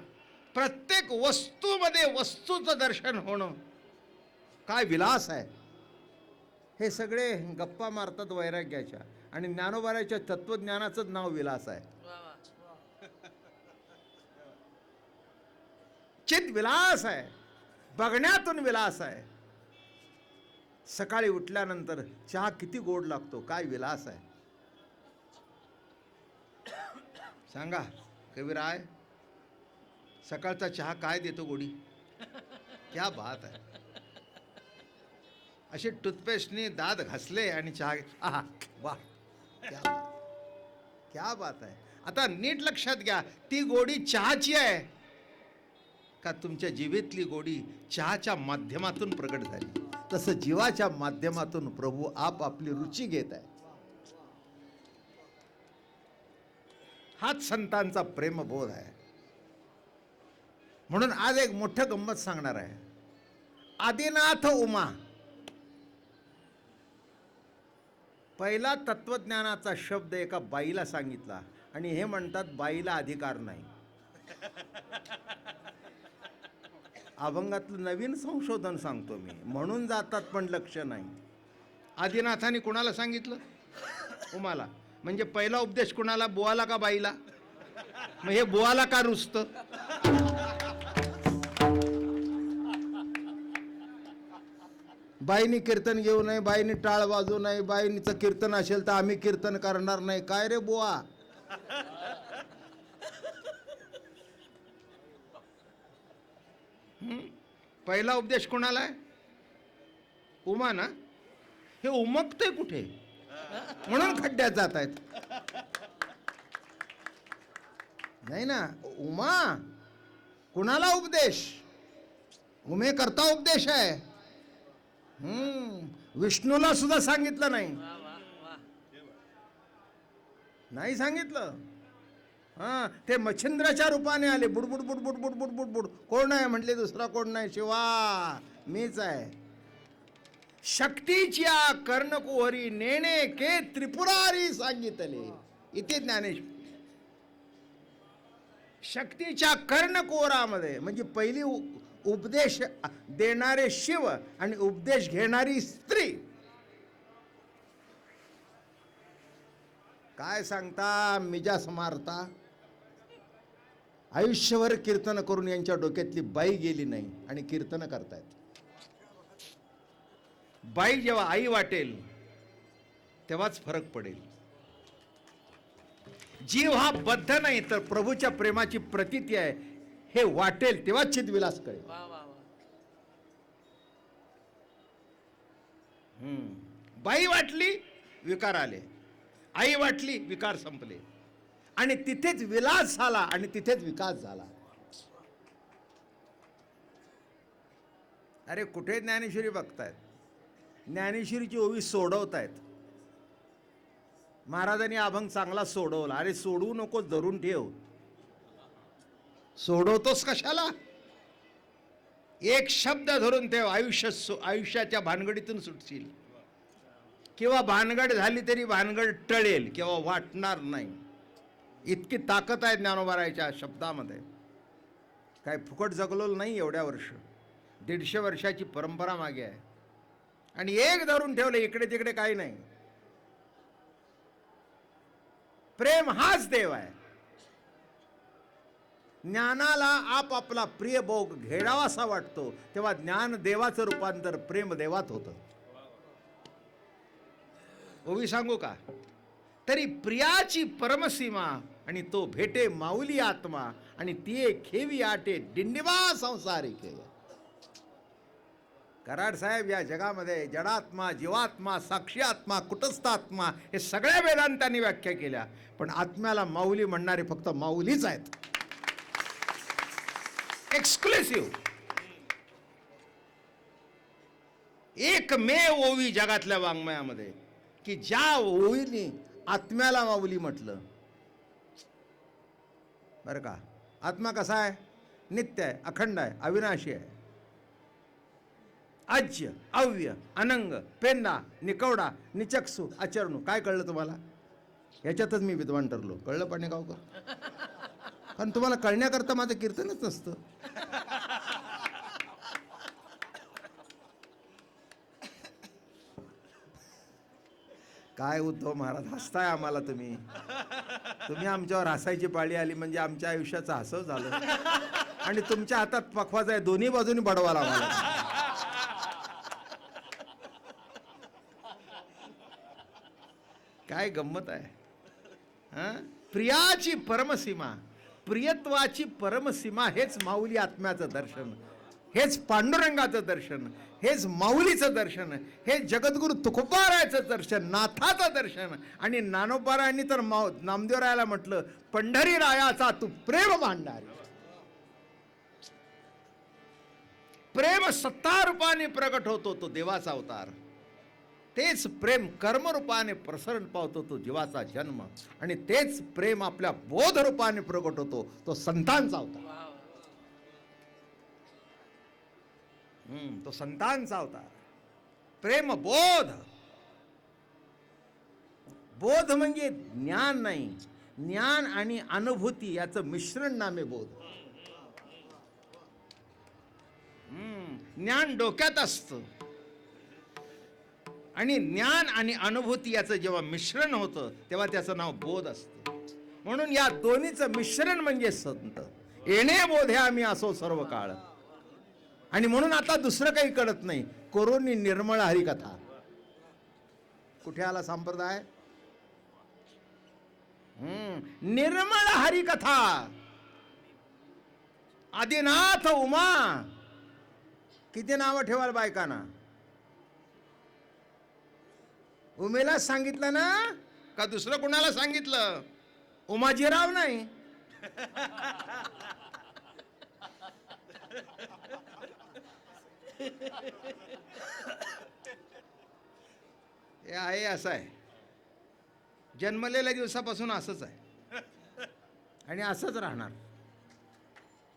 प्रत्येक वस्तूमध्ये वस्तूचं दर्शन होणं. काय विलास आहे. हे सगळे गप्पा मारतात वैराग्याच्या, आणि ज्ञानोबाराच्या तत्वज्ञानाचंच नाव विलास आहे. चित विलास आहे, बघण्यातून विलास आहे. सकाळी उठल्यानंतर चहा किती गोड लागतो, काय विलास आहे. सांगा कविराय, सकाळचा चहा काय देतो गोडी. क्या बात आहे. असे टूथपेस्टने दात घासले आणि चहा, आहा वा, क्या बात आहे. आता नीट लक्षात घ्या, ती गोडी चहाची आहे का तुमच्या जीवेतली गोडी चहाच्या माध्यमातून प्रगट झाली. तसं जीवाच्या माध्यमातून प्रभू आप आपली रुची घेत आहे. हाच संतांचा प्रेमबोध आहे. म्हणून आज एक मोठं गंमत सांगणार आहे. आदिनाथ उमा, पहिला तत्वज्ञानाचा शब्द एका बाईला सांगितला आणि हे म्हणतात बाईला अधिकार नाही. अभंगातलं नवीन संशोधन सांगतो मी, म्हणून जातात पण लक्ष नाही. आदिनाथाने कुणाला सांगितलं? उमाला. म्हणजे पहिला उपदेश कुणाला? बुवाला का बाईला? मग हे बुवाला का रुसतं? बाईनी कीर्तन घेऊ नये, बाईनी टाळ वाजवू नये, बाईनीचं कीर्तन असेल तर आम्ही कीर्तन करणार नाही. काय रे बुवा. पहिला उपदेश कोणाला आहे? उमा ना. हे उमगतंय कुठे म्हणून खड्ड्यात जात आहेत. नाही ना. उमा कुणाला उपदेश? उमे करता उपदेश आहे. विष्णूला सुद्धा सांगितलं नाही. नाही सांगितलं. ते मच्छिंद्राच्या रूपाने आले. बुडबुड बुडबुड बुडबुड बुडबुड. कोण आहे म्हटले? दुसरा कोण नाही, शिवा मीच आहे. शक्तीच्या कर्णकुहरी नेणे के त्रिपुरारी सांगितले. इथे ज्ञानेश्वर शक्तीच्या कर्णकुहरामध्ये म्हणजे पहिली उपदेश देणारे शिव आणि उपदेश घेणारी स्त्री. काय सांगता मिजास मारता. आयुष्यभर कीर्तन करून यांच्या डोक्यातली बाई गेली नाही आणि कीर्तन करतायत. बाई जेव्हा आई वाटेल तेव्हाच फरक पडेल. जीव हा बद्ध नाही तर प्रभूच्या प्रेमाची प्रतीती आहे हे वाटेल तेव्हा चितविलास कळेल. बाई वाटली विकार आले, आई वाटली विकार संपले, आणि तिथेच विलास झाला आणि तिथेच विकास झाला. अरे कुठे ज्ञानेश्वरी बघतायत, ज्ञानेश्वरीची ओवी सोडवतायत. महाराजांनी अभंग चांगला सोडवला. अरे सोडवू नको, धरून ठेव. सोडवतोस कशाला? एक शब्द धरून ठेव, आयुष्याच्या भानगडीतून सुटशील. किंवा भानगड झाली तरी भानगड टळेल किंवा वाटणार नाही. इतकी ताकद आहे ज्ञानोबारायच्या शब्दामध्ये. काय फुकट जगलो नाही एवढ्या वर्ष. 150 वर्षाची परंपरा मागे आहे आणि एक धरून ठेवलं, इकडे तिकडे काही नाही. प्रेम हाच देव आहे. ज्ञानाला आपापला प्रिय भोग घेडावासा वाटतो तेव्हा ज्ञान देवाचं रूपांतर प्रेम देवात होतं. ओवी सांगू का? तरी प्रियाची परमसीमा आणि तो भेटे माऊली आत्मा आणि ती खेवी आटे दिंडिबा संसारिके. कराड साहेब, या जगामध्ये जडात्मा, जीवात्मा, साक्षी आत्मा, कुटस्थात्मा हे सगळ्या वेदांतांनी व्याख्या केल्या, पण आत्म्याला माऊली म्हणणारे फक्त माऊलीच आहेत. एक्सक्लुसिव्ह एकमेव ओवी जगातल्या वाङ्मयामध्ये की ज्या ओवीने आत्म्याला माऊली म्हटलं. बरं का? आत्मा कसा आहे? नित्य आहे, अखंड आहे, अविनाशी आहे. अज्य, अव्य, अनंग, पेंदा, निकवडा, निचक्षु, आचरणू. काय कळलं तुम्हाला? याच्यातच मी विद्वान ठरलो. कळलं पाणेगावकर? कारण तुम्हाला कळण्याकरता माझं कीर्तनच नसतं. काय उद्धव महाराज हसताय आम्हाला. तुम्ही आमच्यावर हसायची पाळी आली म्हणजे आमच्या आयुष्याचं हसव झालं आणि तुमच्या हातात पखवाज आहे, दोन्ही बाजूनी बडवाला आम्हाला. काय गंमत आहे. प्रियाची परमसीमा, प्रियत्वाची परमसीमा हेच माऊली आत्म्याचं दर्शन, हेच पांडुरंगाचं दर्शन, हेच माऊलीचं दर्शन, हे जगद्गुरु तुकोबारायचं दर्शन, नाथाचं दर्शन. आणि ज्ञानोबारायांनी तर नामदेवरायाला म्हटलं, पंढरी रायाचा तू प्रेम भांडारी. प्रेम सत्तारूपाने प्रगट होतो तो देवाचा अवतार. तेच प्रेम कर्मरूपाने प्रसरण पावतो तो जीवाचा जन्म. आणि तेच प्रेम आपल्या बोध रूपाने प्रगट होतो तो संतांचा अवतार. तो संतांचा अवतार. प्रेम बोध. बोध म्हणजे ज्ञान नाही, ज्ञान आणि अनुभूती याचं मिश्रण नामे बोध. ज्ञान डोक्यात असतं आणि ज्ञान आणि अनुभूती याचं जेव्हा मिश्रण होतं तेव्हा त्याचं नाव बोध असतं. म्हणून या दोन्हीचं मिश्रण म्हणजे संत. येणे बोधे आम्ही असो सर्व काळ. आणि म्हणून आता दुसरं काही कळत नाही. कोरोनी निर्मळ हरिकथा. कुठे आला संप्रदाय? निर्मळ हरिकथा. आदिनाथ उमा. किती नावं ठेवाल बायकांना? उमेला सांगितलं ना का दुसरं कुणाला सांगितलं? उमाजीराव नाही. हे आहे असं आहे. जन्मलेल्या दिवसापासून असंच आहे आणि असंच राहणार.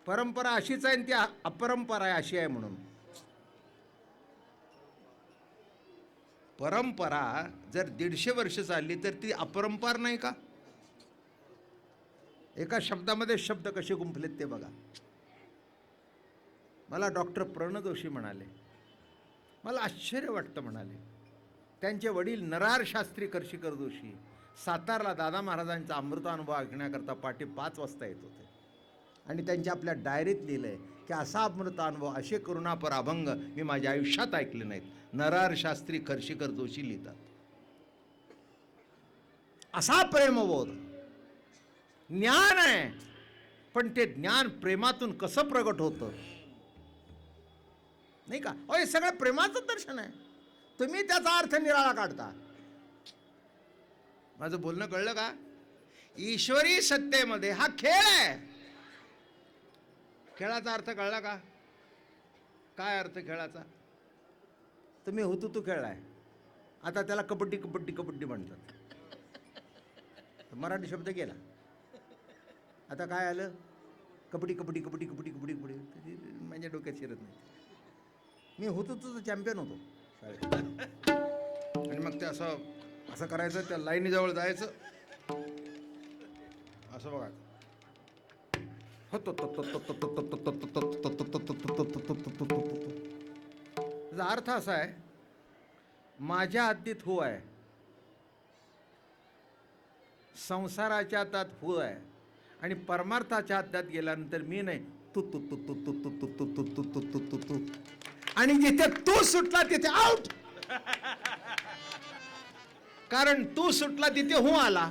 परंपरा अशीच आहे आणि ती अपरंपरा आहे अशी आहे. म्हणून परंपरा जर 150 वर्ष चालली तर ती अपरंपार नाही का? एका शब्दामध्ये शब्द कसे गुंफलेत ते बघा. मला डॉक्टर प्रणव जोशी म्हणाले, मला आश्चर्य वाटतं म्हणाले, त्यांचे वडील नरार शास्त्री करशीकर जोशी सातारला दादा महाराजांचा अमृतानुभव ऐकण्याकरता पहाटे 5 वाजता येत होते. आणि त्यांच्या आपल्या डायरीत लिहिलं आहे की असा अमृतानुभव, असे करुणापर अभंग मी माझ्या आयुष्यात ऐकले नाहीत. नरार शास्त्री करशीकर जोशी लिहितात. असा प्रेमबोध ज्ञान आहे, पण ते ज्ञान प्रेमातून कसं प्रगट होतं नाही का? हे सगळं प्रेमाचं दर्शन आहे. तुम्ही त्याचा अर्थ निराळा काढता. माझं बोलणं कळलं का? ईश्वरी सत्तेमध्ये हा खेळ आहे. खेळाचा अर्थ कळला का? काय अर्थ खेळाचा? तुम्ही हुतुतू खेळलाय, आता त्याला कबड्डी कबड्डी कबड्डी म्हणतात. मराठी शब्द गेला, आता काय आलं? कबड्डी कबड्डी कबड्डी कबड्डी कबड्डी कबड्डी. माझ्या डोक्यात शिरत नाही. मी हुतुतूचा चॅम्पियन होतो शाळेत. आणि मग ते असं असं करायचं, त्या लाईनीजवळ जायचं, असं बघा. त्याचा अर्थ असा आहे, माझ्या हद्दीत हो आहे, संसाराच्या हातात हो आहे, आणि परमार्थाच्या हातात गेल्यानंतर मी नाही, तू तू तू तू तू तू तू तू तू तू तू तू तू. आणि जिथे तू सुटला तिथे आउट. कारण तू सुटला तिथे हो आला.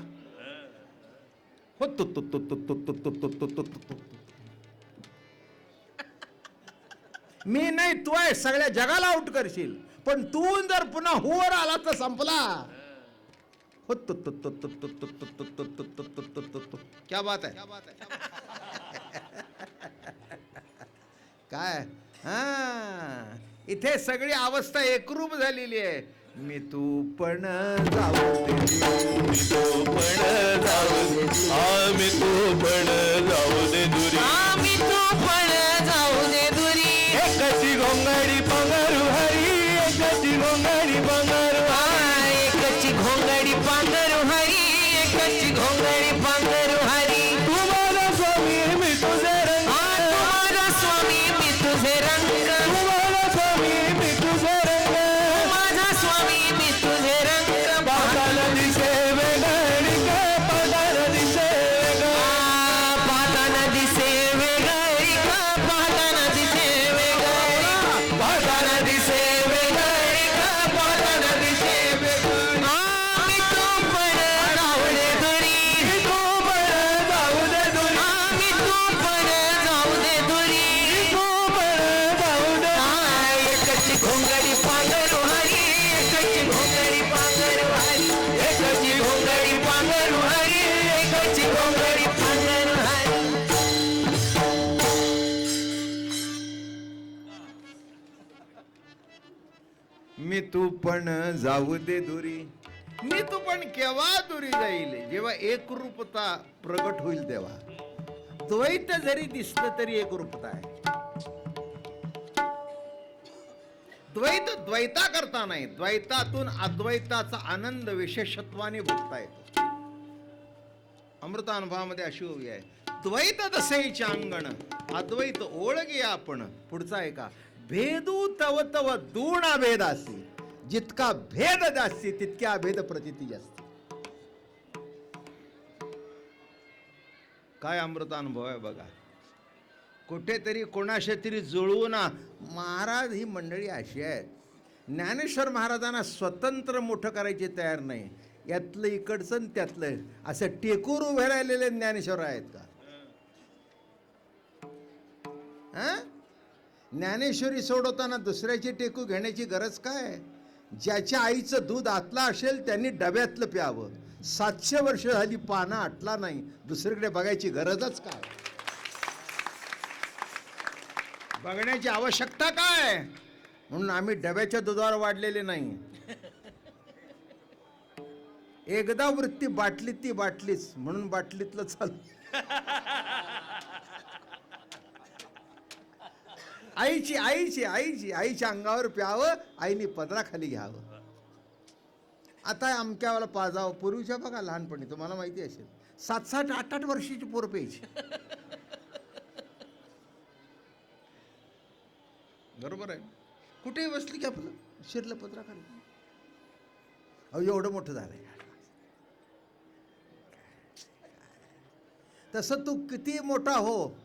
हो तू तू तू तू तू तू तू तू तू तू तू. मी नाही, तू आहे, सगळ्या जगाला आउट करशील, पण तू जर पुन्हा हुवर आला तर संपला. हो तू तू तू तू तू तू तू तू तू तू तू तू तू तू तू. क्या बात आहे. काय हा, इथे सगळी अवस्था एकरूप झालेली आहे. मी तू पण जाऊ दे, मी तो पण जाऊ दे, आम्ही तो पण जाऊ दे दुरी, आम्ही तो पण जाऊ दे दुरी. एकची घोंगडी पांघरू हरी, एकची घोंगडी पांघरू एकची घोंगडी पांघरू हरी, एकची घोंगडी पांघरू हरी. तुम्हाला स्वामी मी तुझे रंग, तुम्हाला स्वामी मी तुझे रंग, तुम्हाला स्वामी मी तुझे रंग, माझा स्वामी मी तुझे रंग. पाताला दिसे वेगळी ग, पाताला दिसे वेगळी, पाहताना दिसे वेगळी का, पाहताना दिसे वेगळी, पाताला दिसे वेगळी का, पाहताना दिसे वेगळी. आम्ही तो पण जाऊ दे दुरी, तू पण जाऊ दे दुरी, आम्ही तो पण जाऊ दे दुरी. तू पण जाऊ दे. एकची घोंगडी पांघरू हरी, एकची घोंगडी पांघरू हरी, एकची घोंगडी पांघरू हरी, एकची घोंगडी पांघरू हरी. मी तू पण जाऊ दे दुरी. मी तू पण केव्हा दुरी जाईल? जेव्हा एकरूपता प्रगट होईल तेव्हा. द्वैत जरी दिसलं तरी एकरूपता आहे. द्वैत द्वैता करता नाही, द्वैतातून अद्वैताचा आनंद विशेषत्वाने भोगता येतो. अमृतानुभवामध्ये अशी उभी आहे, द्वैत दसेचे अंगण, अद्वैत ओळगे आपण. पुढचा आहे का, भेदू तव तव दूण भेदासी, जितका भेद जास्ती तितक्या भेद प्रतीती जास्ती. काय अमृतानुभव आहे बघा. कुठेतरी कोणाशी तरी जुळवू ना. महाराज ही मंडळी अशी आहेत, ज्ञानेश्वर महाराजांना स्वतंत्र मोठं करायची तयार नाही. यातलं इकडचं आणि त्यातलं असं टेकूर उभे राहिलेले ज्ञानेश्वर आहेत का? हा, ज्ञानेश्वरी सोडवताना दुसऱ्याची टेकू घेण्याची गरज काय? ज्याच्या आईचं दूध आतलं असेल त्यांनी डब्यातलं प्यावं. 700 वर्ष झाली पानं आटला नाही, दुसरीकडे बघायची गरजच काय? बघण्याची आवश्यकता काय? म्हणून आम्ही डब्याच्या दुधावर वाढलेले नाही. एकदा वृत्ती बाटलीत ती बाटलीच, म्हणून बाटलीतलं चाल. आईची आईची आईची आईच्या अंगावर प्यावं, आईने पदराखाली घ्यावं. आता अमक्यावाला पाजावं. पूर्वीच्या बघा लहानपणी तुम्हाला माहिती असेल, 7-7, 8-8 वर्षाची पोरं प्यायची. बरोबर आहे. कुठेही बसली की आपलं शिरलं पदराखाली. अहो एवढं मोठं झालंय. तसं तू किती मोठा हो,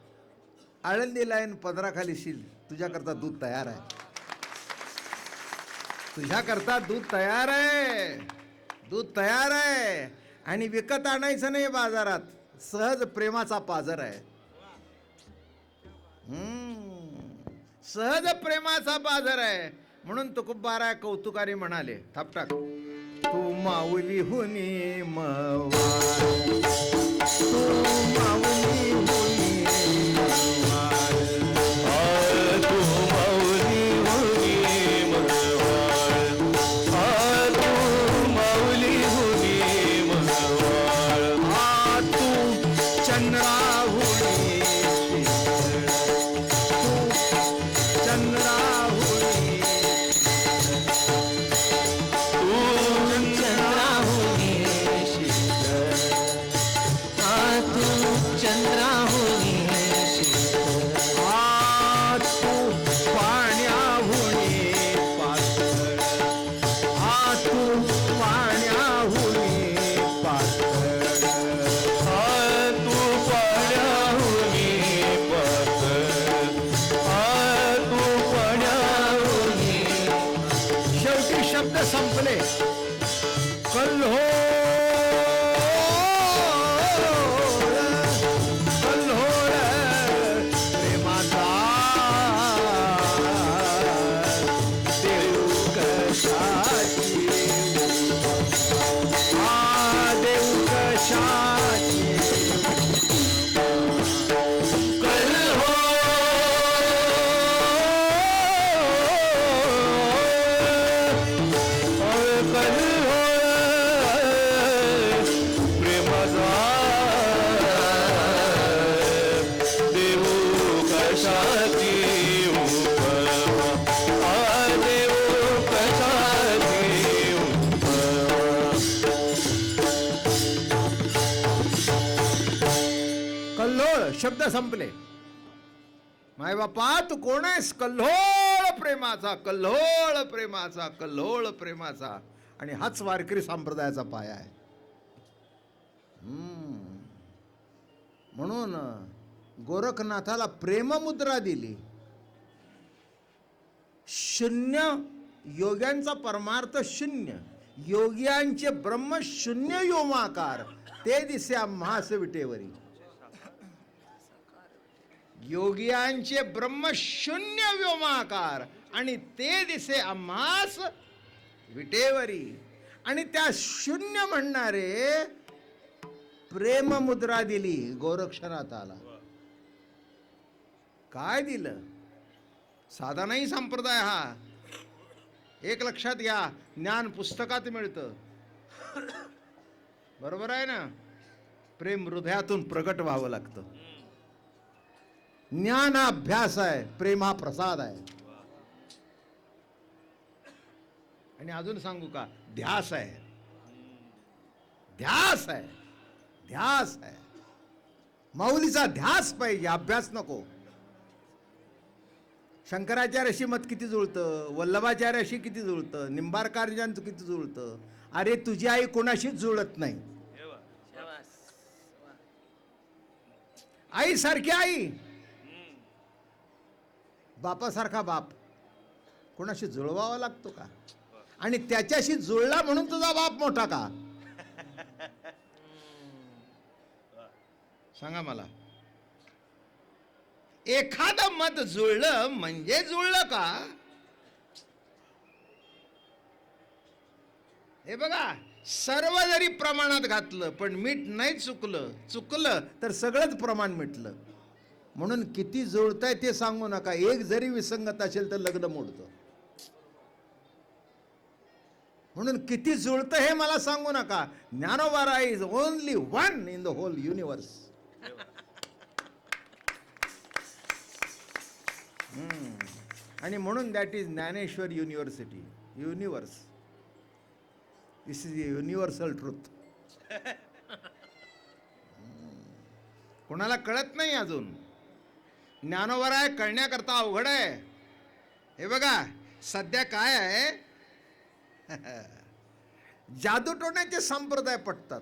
आळंदीला येऊन पदराखाली शिल, तुझ्याकरता दूध तयार आहे. तुझ्याकरता दूध तयार आहे. दूध तयार आहे. आणि विकत आणायचं नाही बाजारात, सहज प्रेमाचा पाझर आहे. सहज प्रेमाचा पाझर आहे. म्हणून तुकोबाराय कौतुकाने म्हणाले, थापटाक, तू माऊली हुनी मवा, तू माऊली हुनी मवाळ, तू माऊली हुनी मवाळ, तू माऊली हुनी मवाळ, तू चंद्राहुनी शीतळ, तू चंद्राहुनी, तू चंद्राहुनी शीतळ, तू चंद्राहुनी तू पाण्याहुनी पातळ, तू पाण्याहुनी पातळ, तू पाण्याहुनी पातळ, तू पाण्याहुनी. शेवटी शब्द संपले. कल्होळ, कल्होळ प्रेमाचा देऊ कशाची, देऊ कशाची, कल्लोळ शब्द संपले. माय बापा तू कोण आहेस? कल्होळ प्रेमाचा, कल्होळ प्रेमाचा, कल्होळ प्रेमाचा. आणि हाच वारकरी संप्रदायाचा पाया आहे. म्हणून गोरखनाथाला प्रेममुद्रा दिली. शून्य योग्यांचा परमार्थ शून्य, योग्यांचे ब्रह्म शून्य व्योमाकार, ते दिसे आम्हास विटेवरी. योगियांचे ब्रह्म शून्य व्योमाकार आणि ते दिसे आम्हास विटेवरी. आणि त्या शून्य म्हणणारे प्रेम मुद्रा दिली गोरक्षनाथाला. काय दिलं? साधा नाही संप्रदाय हा. एक लक्षात घ्या, ज्ञान पुस्तकात मिळतं. बरोबर आहे ना? प्रेम हृदयातून प्रकट व्हावं लागतं. ज्ञान हा अभ्यास आहे, प्रेम हा प्रसाद आहे. आणि अजून सांगू का? ध्यास आहे, ध्यास आहे, ध्यास आहे. माऊलीचा ध्यास पाहिजे, अभ्यास नको. शंकराचार्याशी मत किती जुळतं, वल्लभाचार्याशी किती जुळतं, निंबारकार्यांचं किती जुळतं. अरे तुझी आई कोणाशीच जुळत नाही. आई सारखी आई, बापासारखा बाप कोणाशी जुळवावा लागतो का? आणि त्याच्याशी जुळला म्हणून तुझा बाप मोठा का? सांगा मला. एखादं मत जुळलं म्हणजे जुळलं का? हे बघा, सर्व जरी प्रमाणात घातलं पण मीठ नाही चुकलं तर सगळंच प्रमाण मिटलं. म्हणून किती जुळतंय ते सांगू नका. एक जरी विसंगत असेल तर लग्न मोडतं. म्हणून किती जुळतं हे मला सांगू नका. Dnyanoba is only one in the whole universe. आणि म्हणून that is Dnyaneshwar university. Universe, this is universal truth. कोणाला कळत नाही अजून. ज्ञानोबा कळण्याकरता अवघड आहे. हे बघा, सध्या काय आहे, जादूटोण्याचे संप्रदाय पटतात.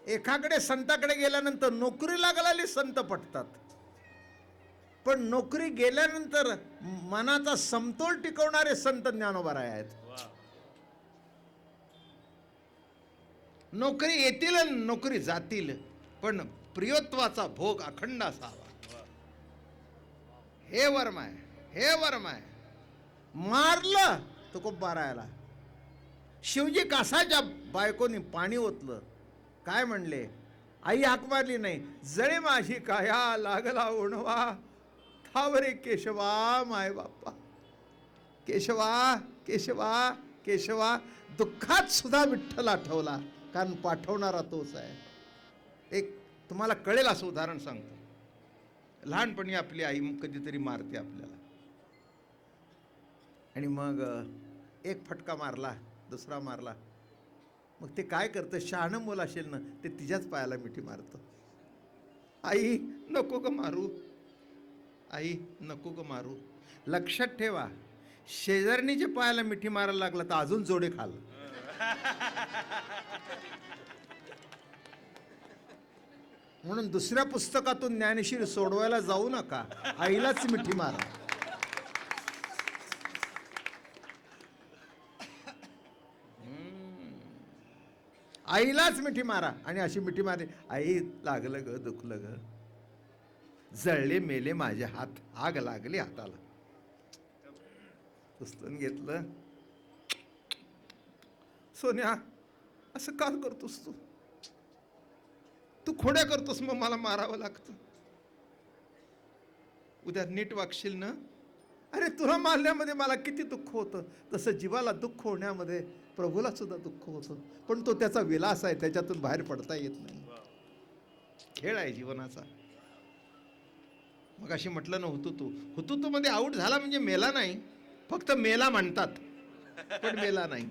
एकाकडे संताकडे गेल्यानंतर नोकरी लागलेले संत पटतात. पण नोकरी गेल्यानंतर मनाचा समतोल टिकवणारे संत ज्ञानोबा आहेत. नोकरी येतील आणि नोकरी जातील, पण प्रियत्वाचा भोग अखंड असावा. हे वर्म आहे, हे वर्म आहे. मारलं तुकोब मारायला. शिवजी कासाच्या बायकोनी पाणी ओतलं. काय म्हणले? आई हाक मारली नाही. जळे माझी काया लागला ओणवा, थावरे केशवा माय बाप्पा. केशवा केशवा केशवा. दुःखात सुद्धा विठ्ठल आठवला, कारण पाठवणारा तोच आहे. एक तुम्हाला कळेल असं उदाहरण सांगतो. लहानपणी आपली आई कधीतरी मारते आपल्याला, आणि मग एक फटका मारला, दुसरा मारला, मग ते काय करतं, शहाणं मूल असेल ना, ते तिच्याच पायाला मिठी मारतं. आई नको ग मारू, आई नको ग मारू. लक्षात ठेवा, शेजारणीच्या पायाला मिठी मारायला लागला तर अजून जोडे खाल. म्हणून दुसऱ्या पुस्तकातून ज्ञानेश्वर सोडवायला जाऊ नका, आईलाच मिठी मारा. आईलाच मिठी मारा. आणि अशी मिठी मारे, आई लागलं ग, दुखलं ग, जळले मेले माझे हात, आग लागली हाताला. पुस्तक घेतलं. सोन्या असं का करतोस तू? तू खोड्या करतोस, मग मला मारावं लागतं. उद्या नीट वागशील ना? अरे तुला मारण्यामध्ये मला किती दुःख होतं, तसं जीवाला दुःख होण्यामध्ये प्रभूला सुद्धा दुःख होतं. पण तो त्याचा विलास आहे, त्याच्यातून बाहेर पडता येत नाही. खेळ आहे जीवनाचा. मग अशी म्हटलं ना, हुतुतू मध्ये आऊट झाला म्हणजे मेला नाही, फक्त मेला म्हणतात, पण मेला नाही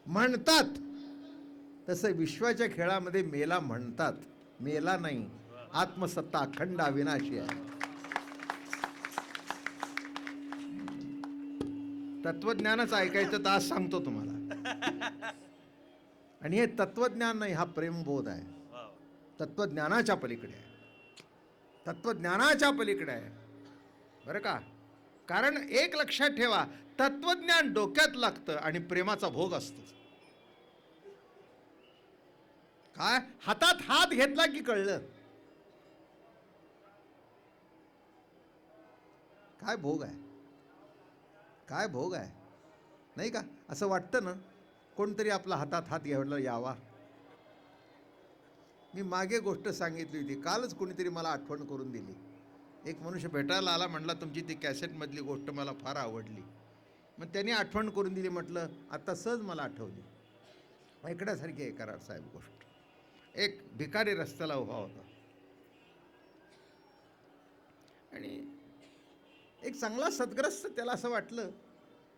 म्हणतात. तसं विश्वाच्या खेळामध्ये मेला म्हणतात, मेला नाही. आत्मसत्ता अखंड अविनाशी आहे. तत्वज्ञानच ऐकायचं तर आज सांगतो तुम्हाला. आणि हे तत्वज्ञान नाही, हा प्रेमबोध आहे. तत्वज्ञानाच्या पलीकडे आहे, तत्वज्ञानाच्या पलीकडे आहे बरं का. कारण एक लक्षात ठेवा, तत्वज्ञान डोक्यात लागतं आणि प्रेमाचा भोग असतो. काय हातात हात घेतला की कळलं काय भोग आहे, काय भोग आहे, नाही का? असं वाटतं ना, कोणतरी आपला हातात हात घ्यायला यावा. मी मागे गोष्ट सांगितली होती, कालच कोणीतरी मला आठवण करून दिली. एक मनुष्य भेटायला आला, म्हटला तुमची ती कॅसेटमधली गोष्ट मला फार आवडली. मग त्यांनी आठवण करून दिली. म्हटलं आता सहज मला आठवली. ऐकण्यासारखी आहे कराड साहेब गोष्ट. एक भिकारी रस्त्याला उभा होता आणि एक चांगला सद्ग्रस्त, त्याला असं वाटलं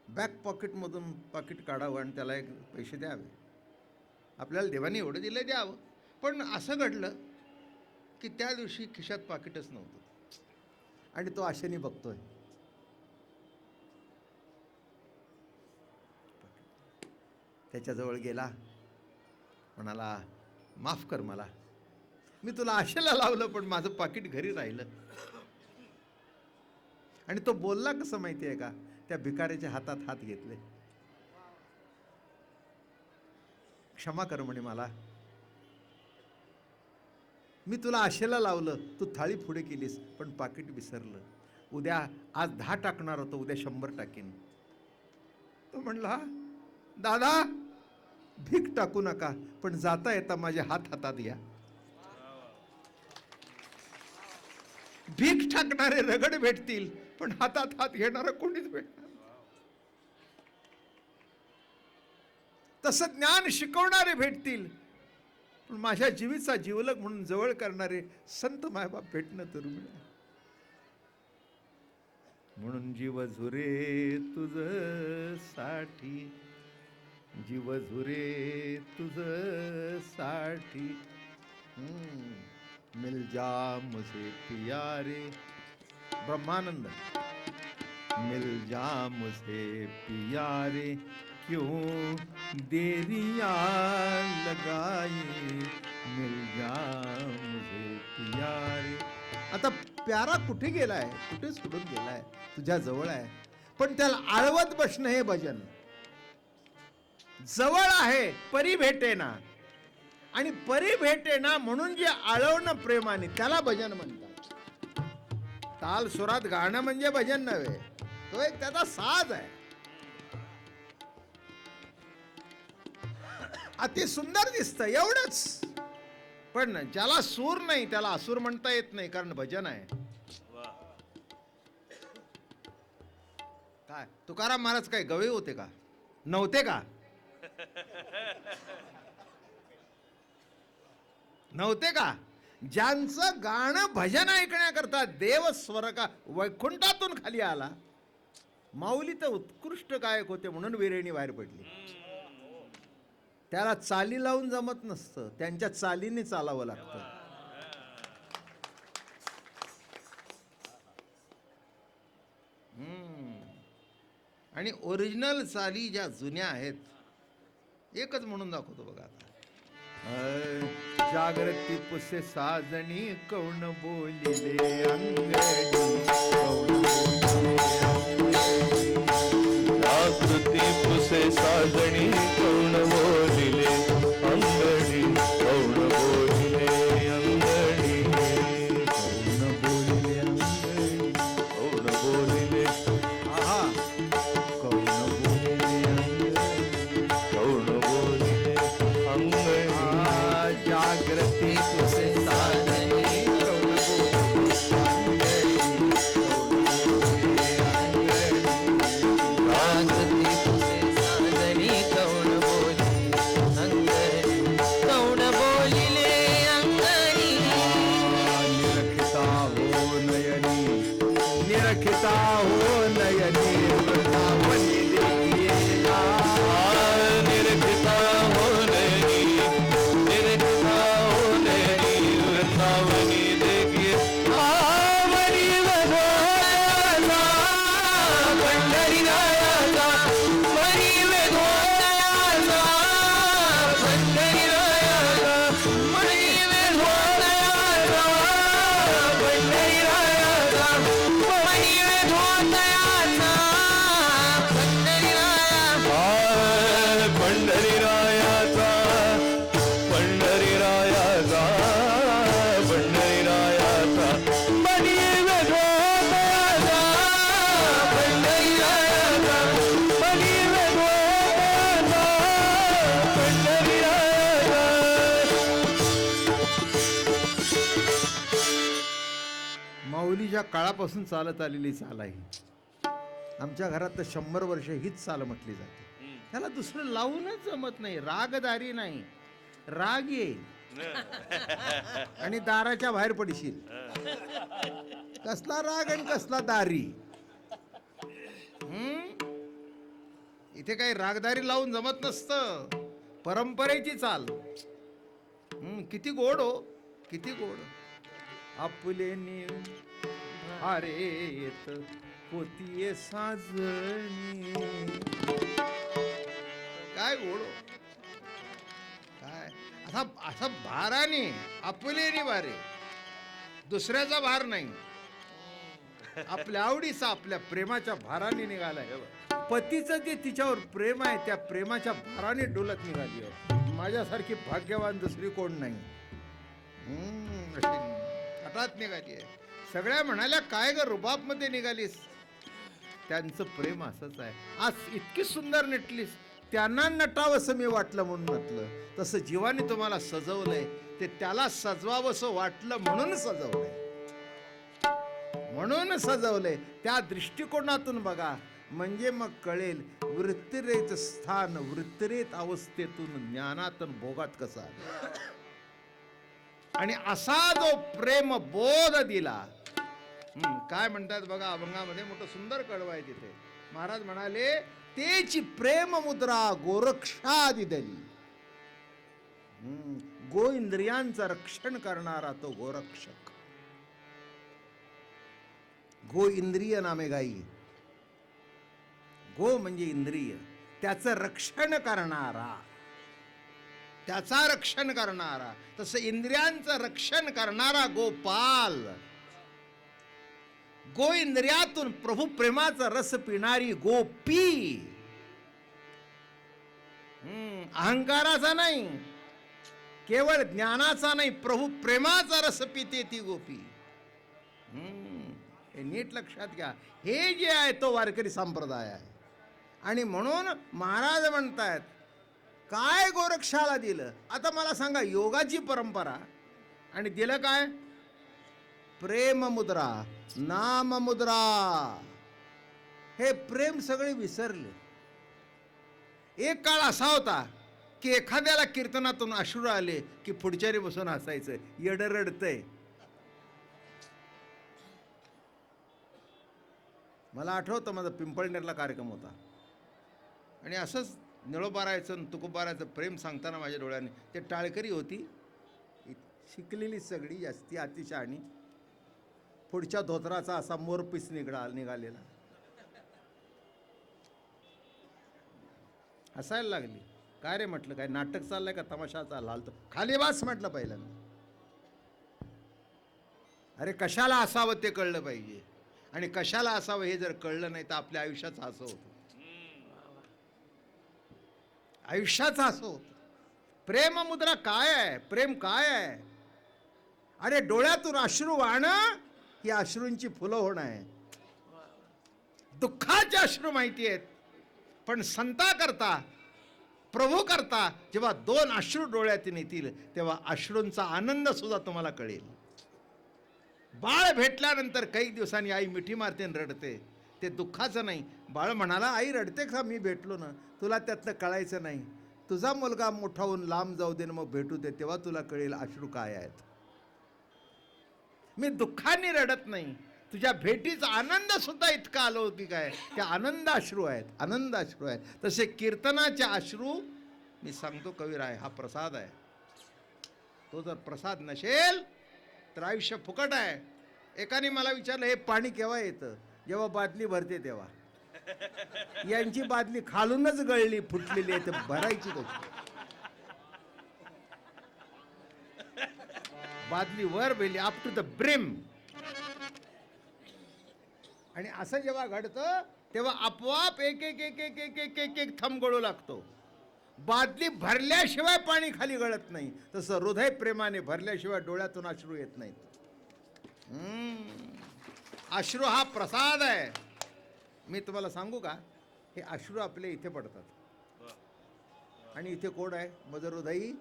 बॅक पॉकेटमधून पाकिट काढावं आणि त्याला एक पैसे द्यावे. आपल्याला देवाने एवढं दिलं द्यावं. पण असं घडलं की त्या दिवशी खिशात पाकिटच नव्हतं आणि तो आशेने बघतोय. त्याच्याजवळ गेला, म्हणाला माफ कर मला, मी तुला आशेला लावलं पण माझं पाकिट घरी राहिलं. आणि तो बोलला कसं माहिती आहे का? त्या भिकाऱ्याच्या हातात हात घेतले. क्षमा कर म्हणे मला, मी तुला आशेला लावलं, तू थाळी पुढे केलीस पण पाकिट विसरलं. उद्या आज 10 टाकणार होतो, उद्या 100 टाकेन. तो म्हणला दादा भीक टाकू नका, पण जाता येता माझे हात हातात घ्या. भीक टाकणारे रगड भेटतील, पण हातात हात घेणारा कोणीच भेटणार. तसं ज्ञान शिकवणारे भेटतील, पण माझ्या जीवीचा जीवलग म्हणून जवळ करणारे संत मायबाप भेटणं दुर्मिळ आहे. म्हणून जीव झुरे तुझ साठी, जीव झुरे तुझ साठी, मिल जा मुझे प्यारे. ब्रह्मानंद. मिल जा मुझे प्यारे, क्यों देरियां लगाई, मिल जा मुझे प्यारे. आता प्यारा कुठे गेलाय, कुठे सोडून गेलाय? तुझ्या जवळ आहे, पण त्याला आळवत बसणं हे भजन. जवळ आहे परी भेटेना, आणि परी भेटेना म्हणून जे आळवणं प्रेमाने, त्याला भजन म्हणतात. ताल सुरात गाणं म्हणजे भजन नव्हे. तो एक त्याचा साज आहे. अति सुंदर दिसतं एवढंच. पण ज्याला सूर नाही त्याला असुर म्हणता येत नाही, कारण भजन आहे. काय तुकाराम महाराज काय गवळे होते का? नव्हते का? नव्हते का? ज्यांचं गाणं भजन ऐकण्याकरता देव स्वर्गा वैकुंठातून खाली आला. माऊली तर उत्कृष्ट गायक होते म्हणून वीरेणी बाहेर पडली. त्याला चाली लावून जमत नसतं, त्यांच्या चालीने चालावं लागतं. आणि ओरिजिनल चाली ज्या जुन्या आहेत, एकच म्हणून दाखवतो बघा आता. जागृती पुसे साजणी कौन बोलिले अंगणी, जागृती पुसे साजणी कौण बोलिले अंगणी, कौण बोलिले अंगणी, कौन बोलिले अंगणी, कौण बोलिले, आहा, कौन बोलिले अंगणी, कौण बोलिले अंगणी. जागृती पुसे साजणी कौन बोलिले जागृती पुसे साजणी कौण बोलिले अंगणी. निरखिता हो नयनी, निरखिता हो नयनी, वृंदावनी देखिएगा. निरखिता हो नयनी, निरखिता हो नयनी, वृंदावनी देखिए. आवरी वेदोदयाचा, पंढरीरायाचा, वरी वेदोदयाचा, पंढरीरायाचा, वरी वेदोदयाचा, पंढरीरायाचा, वरी वेदोदयाचा, पंढरीरायाचा. पंढरीरायाचा, पंढरीरायाचा, पंढरीरायाचा, मनी वेदोदयाचा, पंढरीरायाचा, मनी वेदोदयाचा, पंढरीरायाचा. माऊलीच्या काळापासून चालत आलेली चाल आहे. आमच्या घरात तर 100 वर्ष हीच चाल म्हटली जाते. त्याला दुसरं लावूनच जमत नाही. रागदारी नाही, राग येईल आणि दाराच्या बाहेर पडशील. कसला राग आणि कसला दारी. इथे काही रागदारी लावून जमत नसतं. परंपरेची चाल. किती गोड हो, किती गोड. आपले अरे येत पोतीये साजणी. काय गोड हो. काय असा असा भाराने, आपलेनी भारे, दुसऱ्याचा भार नाही. आपल्या आवडीचा, आपल्या प्रेमाच्या भाराने निघालाय. पतीचं जे तिच्यावर प्रेम आहे त्या प्रेमाच्या भाराने डोलत निघाली हो. माझ्यासारखी भाग्यवान दुसरी कोण नाही. हठात निघाली आहे. सगळ्या म्हणाल्या काय ग रुबाब मध्ये निघालीस. त्यांचं प्रेम असंच आहे. आज इतकी सुंदर नटलीस, त्यांना नटावंसं मी वाटलं म्हणून नटलं. तसं जीवाने तुम्हाला सजवलंय, ते त्याला सजवावंसं वाटलं म्हणून सजवलंय, म्हणून सजवलंय. त्या दृष्टिकोनातून बघा, म्हणजे मग कळेल वृत्तिरेत स्थान वृत्तिरेत अवस्थेतून ज्ञानातून भोगात कसा आला. आणि असा जो प्रेम बोध दिला. काय म्हणतात बघा, अभंगामध्ये मोठं सुंदर कळवा आहे तिथे. महाराज म्हणाले, तेची प्रेम मुद्रा गोरक्षा दिदली. गो इंद्रियांचं रक्षण करणारा तो गोरक्षक. गो इंद्रिय नामे गाई. गो म्हणजे इंद्रिय, त्याचं रक्षण करणारा, त्याचा रक्षण करणारा. तसं इंद्रियांचं रक्षण करणारा गोपाल. गो इंद्रियातून प्रभू प्रेमाचा रस पिणारी गोपी. अहंकाराचा नाही, केवळ ज्ञानाचा नाही, प्रभू प्रेमाचा रस पिते ती गोपी. हे नीट लक्षात घ्या. हे जे आहे तो वारकरी संप्रदाय आहे. आणि म्हणून महाराज म्हणतायत काय गोरक्षाला दिलं. आता मला सांगा, योगाची परंपरा आणि दिलं काय? प्रेम मुद्रा, नाम मुद्रा. हे प्रेम सगळे विसरले. एक काळ असा होता की एखाद्याला कीर्तनातून अश्रू आले की पुढच्यारी बसून हसायचं, येडं रडतंय. मला आठवतं माझा पिंपळनेरला कार्यक्रम होता आणि असंच निळोबारायचं आणि तुकोबारायचं प्रेम सांगताना माझ्या डोळ्याने ते टाळकरी होती, शिकलेली सगळी, जास्ती अतिशहाणी, पुढच्या धोत्राचा असा मोरपीस निघालेला. हसायला लागली. काय रे म्हटलं, काय नाटक चाललंय का तमाशा चालला? आलतो खाली वास म्हटलं पहिल्यांदा. अरे कशाला असावं ते कळलं पाहिजे. आणि कशाला असावं हे जर कळलं नाही तर आपल्या आयुष्याचं असं होतं. आयुष्याचं असं होतं. प्रेममुद्रा काय आहे? प्रेम काय आहे? अरे डोळ्यातून अश्रू वाहणं ही अश्रूंची फुलं होणं आहे. दुःखाचे अश्रू माहिती आहेत, पण संता करता, प्रभू करता जेव्हा दोन अश्रू डोळ्यातून येतील तेव्हा अश्रूंचा आनंद सुद्धा तुम्हाला कळेल. बाळ भेटल्यानंतर काही दिवसांनी आई मिठी मारते आणि रडते, ते दुःखाचं नाही. बाळ म्हणाला, आई रडते का? मी भेटलो ना. तुला त्यातलं कळायचं नाही. तुझा मुलगा मोठा होऊन लांब जाऊ दे, मग भेटू दे, तेव्हा तुला कळेल अश्रू काय आहेत. मी दुःखाने रडत नाही, तुझ्या भेटीचा आनंद सुद्धा इतका आलो की काय, ते आनंद अश्रू आहेत, आनंद अश्रू आहेत. तसे कीर्तनाचे अश्रू, मी सांगतो कविराय, हा प्रसाद आहे. तो जर प्रसाद नसेल तर आयुष्य फुकट आहे. एकाने मला विचारलं, हे पाणी केव्हा येतं? जेव्हा बादली भरते तेव्हा. यांची बादली खालूनच गळली, फुटलेली आहे, तर भरायची कशी? बादली वर बेली, अप टू द ब्रिम. आणि असं जेव्हा घडतं तेव्हा आपोआप एक एक एक एक एक एक एक एक थंब गळू लागतो. बादली भरल्याशिवाय पाणी खाली गळत नाही, तसं हृदय प्रेमाने भरल्याशिवाय डोळ्यातून अश्रू येत नाहीत. अश्रू हा प्रसाद आहे. मी तुम्हाला सांगू का, हे अश्रू आपले इथे पडतात आणि इथे कोण आहे? माझं हृदयी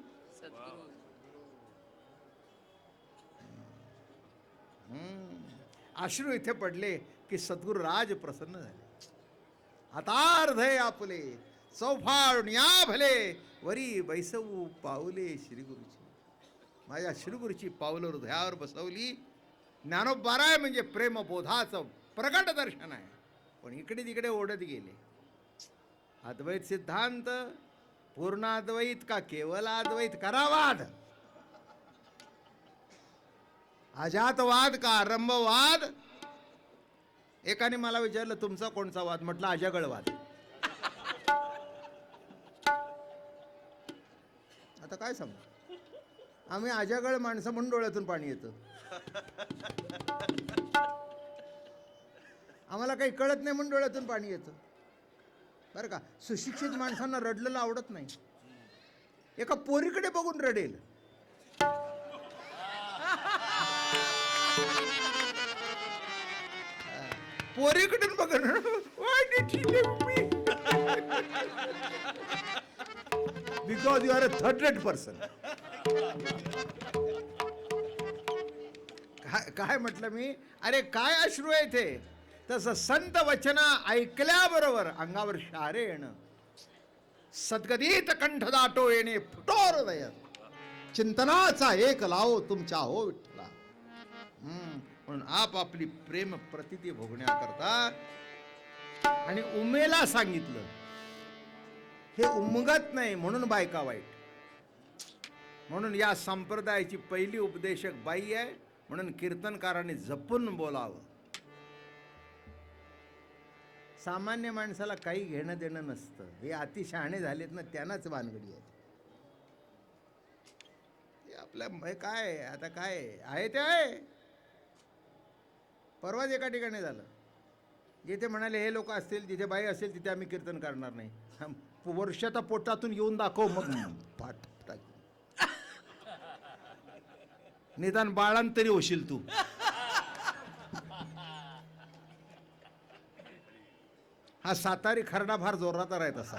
अश्रू इथे पडले की सद्गुरु राज प्रसन्न झाले. आता हृदय आपले चौफाळून या भले, वरी बैसवू पाऊले श्रीगुरुची. माझ्या श्रीगुरुची पावलं हृदयावर बसवली. ज्ञानोबाराय म्हणजे प्रेमबोधाचं प्रकट दर्शन आहे. पण इकडे तिकडे ओढत गेले. अद्वैत सिद्धांत, पूर्ण अद्वैत का केवळ अद्वैत, करावाद, अजातवाद का आरंभवाद. एकाने मला विचारलं, तुमचा कोणचा वाद? म्हटलं अजागळवाद. आता काय सांगू, आम्ही अजागळ माणसं म्हणून डोळ्यातून पाणी येतं. आम्हाला काही कळत नाही म्हणून डोळ्यातून पाणी येतं, बरं का. सुशिक्षित माणसांना रडलेलं आवडत नाही. एका पोरीकडे बघून रडेल. पोरीकडून बघून, because you are a third rate person. काय म्हटलं मी? अरे काय अश्रू आहे ते. तसं संत वचना ऐकल्याबरोबर अंगावर शारे येणं, सद्गदित कंठ दाटो येणे, फुटो हृदय चिंतनाचा एक लावो तुमच्या हो विठ्ठला. म्हणून आपली प्रेम प्रतिती भोगण्याकरता. आणि उमेला सांगितलं, हे उमगत नाही म्हणून बायका वाईट. म्हणून या संप्रदायाची पहिली उपदेशक बाई आहे. म्हणून कीर्तनकारांनी जपून बोलावं. सामान्य माणसाला काही घेणं देणं नसतं. हे अतिशहाणे झालेत ना, त्यांनाच भानगडी आहे. आपल्या काय आता काय आहे ते आहे. परवाच एका ठिकाणी झालं, जिथे म्हणाले हे लोक असतील, जिथे बाई असेल तिथे आम्ही कीर्तन करणार नाही. वर्षाच्या पोटातून येऊन दाखव, मग पाठ टाक. निदान बाळांतरी होशील तू. हा सातारी खरडा फार जोरात आहे तसा.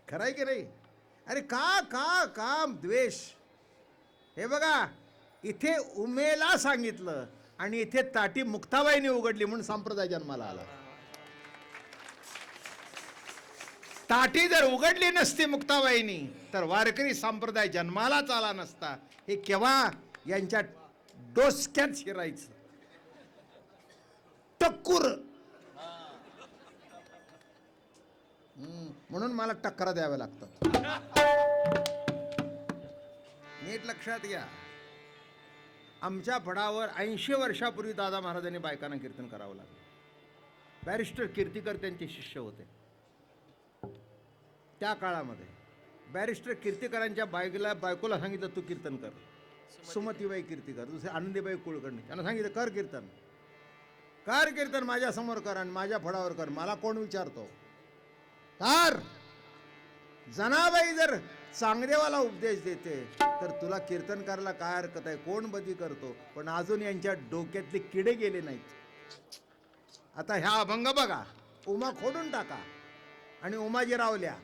खरंय की नाही? अरे का का काम द्वेष. हे बघा, इथे उमेला सांगितलं आणि इथे ताटी मुक्ताबाईने उघडली म्हणून संप्रदाय जन्माला आला. ताटी जर उघडली नसती मुक्ताबाईनी तर वारकरी संप्रदाय जन्मालाच आला नसता. हे केव्हा यांच्या डोसक्यात शिरायचं. टक्कुर. म्हणून मला टक्करा द्याव्या लागतात. नीट लक्षात घ्या, आमच्या फडावर 80 वर्षापूर्वी दादा महाराजांनी बायकांना कीर्तन करावं लागलं. बॅरिस्टर कीर्तिकर त्यांचे शिष्य होते. त्या काळामध्ये बॅरिस्टर कीर्तिकरांच्या बायकोला सांगितलं तू कीर्तन कर. सुमतीबाई कीर्तिकर, दुसरे आनंदीबाई कुलकर्णी, त्यांना सांगितलं कर कीर्तन, कर कीर्तन माझ्या समोर कर आणि माझ्या फडावर कर, मला कोण विचारतो. कर. जनाबाई जर चांगदेवाला उपदेश देते तर तुला कीर्तन करायला काय हरकत आहे, कोण बदी करतो. पण अजून यांच्या डोक्यातले किडे गेले नाहीत. आता ह्या अभंग बघा, उमा खोडून टाका आणि उमाजी रावल्या.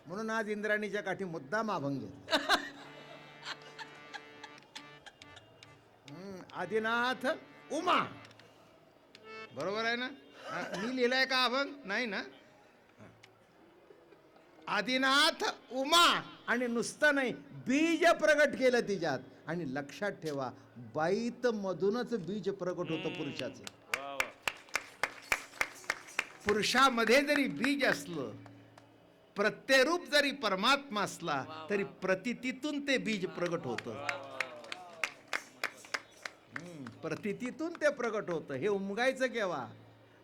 म्हणून आज इंद्राणीच्या काठी मुद्दाम अभंग. आदिनाथ उमा, बरोबर आहे ना? मी लिहिलाय का अभंग? नाही ना? आदिनाथ उमा, आणि नुसतं नाही, बीज प्रगट केलं तिच्यात. आणि लक्षात ठेवा, बाईत मधूनच बीज प्रगट होतं पुरुषाचं. पुरुषामध्ये जरी बीज असलं, प्रत्यरूप जरी परमात्मा असला तरी प्रतितीतून ते बीज प्रगट होतं. प्रतितीतून ते प्रगट होतं. हे उमगायचं केव्हा?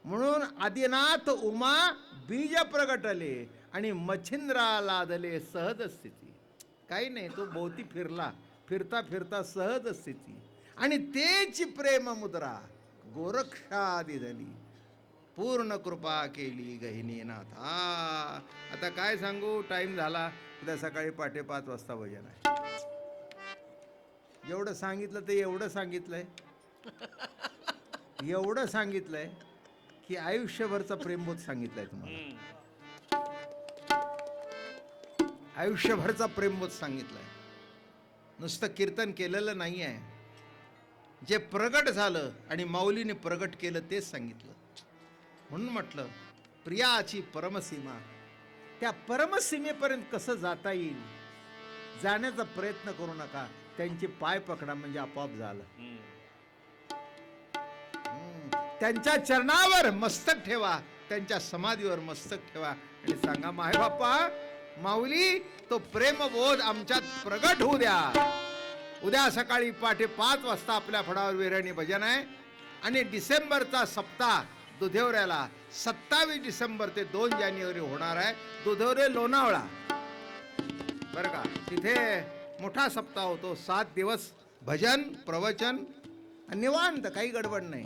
म्हणून आदिनाथ उमा बीज प्रगटले आणि मच्छिंद्रा लादले सहज स्थिती. काही नाही, तो भोवती फिरला, फिरता फिरता सहज स्थिती. आणि तेची प्रेम मुद्रा गोरक्षादी झाली, पूर्ण कृपा केली गहिनीनाथा. आता काय सांगू, टाइम झाला. उद्या सकाळी पहाटे 5 वाजता भजन आहे. एवढं सांगितलं ते एवढं सांगितलंय, एवढं सांगितलंय की आयुष्यभरचा प्रेमबोध सांगितलाय तुम्हाला. आयुष्यभरचा प्रेमबोध सांगितलाय. नुसतं कीर्तन केलेलं नाही आहे, जे प्रगट झालं आणि माऊलीने प्रगट केलं तेच सांगितलं. म्हणून म्हटलं प्रियाची परमसीमा. त्या परमसीमेपर्यंत कसं जाता येईल जाण्याचा प्रयत्न करू नका. त्यांचे पाय पकडा म्हणजे आपोआप झालं. त्यांच्या चरणावर मस्तक ठेवा, त्यांच्या समाधीवर मस्तक ठेवा आणि सांगा माय बाप्पा माऊली तो प्रेमबोध आमच्यात प्रगट होऊ द्या. उद्या सकाळी पहाटे 5 वाजता आपल्या फडावर विरणी भजन आहे. आणि डिसेंबरचा सप्ताह दुधेवऱ्याला 27 डिसेंबर ते 2 जानेवारी होणार आहे. दुधेवरे लोणावळा बरं का, तिथे मोठा सप्ताह होतो. 7 दिवस भजन प्रवचन निवांत, काही गडबड नाही.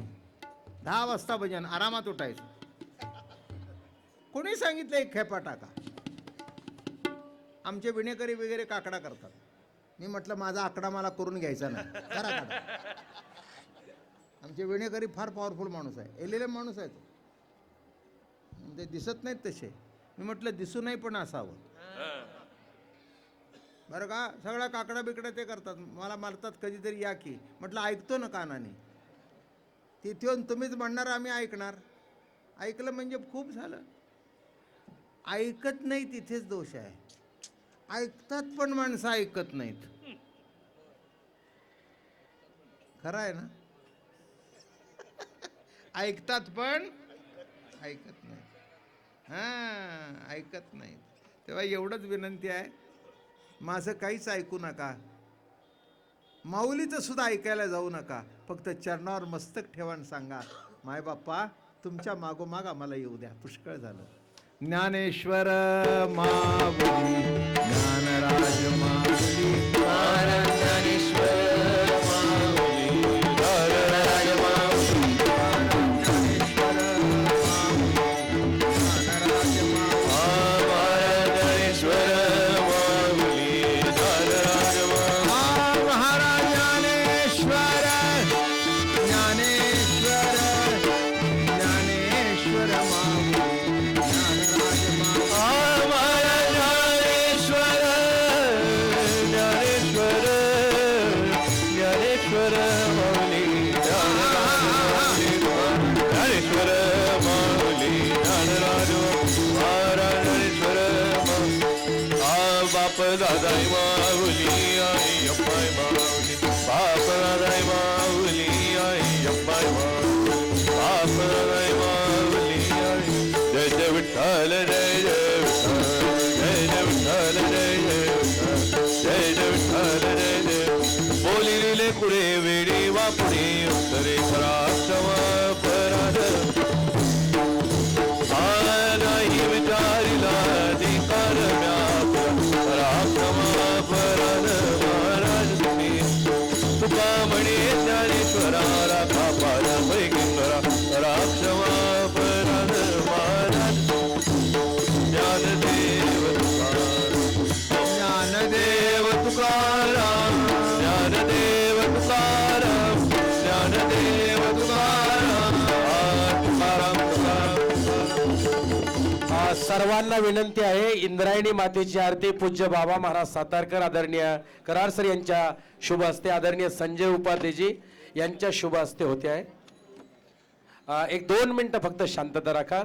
10 वाजता भजन, आरामात उठायचं. कोणी सांगितलं एक खेपा टाका? आमचे विणेकरी वगैरे काकडा करतात. मी म्हटलं माझा आकडा मला करून घ्यायचा नाही, करा काढा. आमचे विणेकरी फार पॉवरफुल माणूस आहे, एलएलएम माणूस आहे तो. ते दिसत नाहीत तसे. मी म्हटलं दिसू नाही पण असावं बरं का. सगळा काकडा बिकडा ते करतात, मला मारतात कधीतरी या की. म्हटलं ऐकतो ना कानाने. तिथे येऊन तुम्हीच म्हणणार आम्ही ऐकणार. ऐकलं म्हणजे खूप झालं. ऐकत नाही तिथेच दोष आहे. ऐकतात पण माणसं ऐकत नाहीत. खरं आहे ना? ऐकतात पण ऐकत नाही. हां, ऐकत नाही. तेव्हा एवढंच विनंती आहे, माझं काहीच ऐकू नका, माऊलीचं सुद्धा ऐकायला जाऊ नका. फक्त चरणावर मस्तक ठेवा आणि सांगा माय बाप्पा तुमच्या मागोमाग आम्हाला येऊ द्या. पुष्कळ झालं. ज्ञानेश्वर माऊली, ज्ञानराज माऊली, ज्ञानेश्वर माऊली, ज्ञानराज माऊली, महाराज ज्ञानेश्वर, तुकाराम ज्ञानदेव तुकाराम ज्ञानदेव तुकाराम तुकाराम तुकाराम. सर्वांना विनंती आहे, इंद्रायणी मातेची आरती पूज्य बाबा महाराज सातारकर आदरणीय करार सर यांच्या शुभ हस्ते, आदरणीय संजय उपाध्येजी यांच्या शुभ हस्ते होते आहे. एक 2 मिनिटं फक्त शांतता राखा.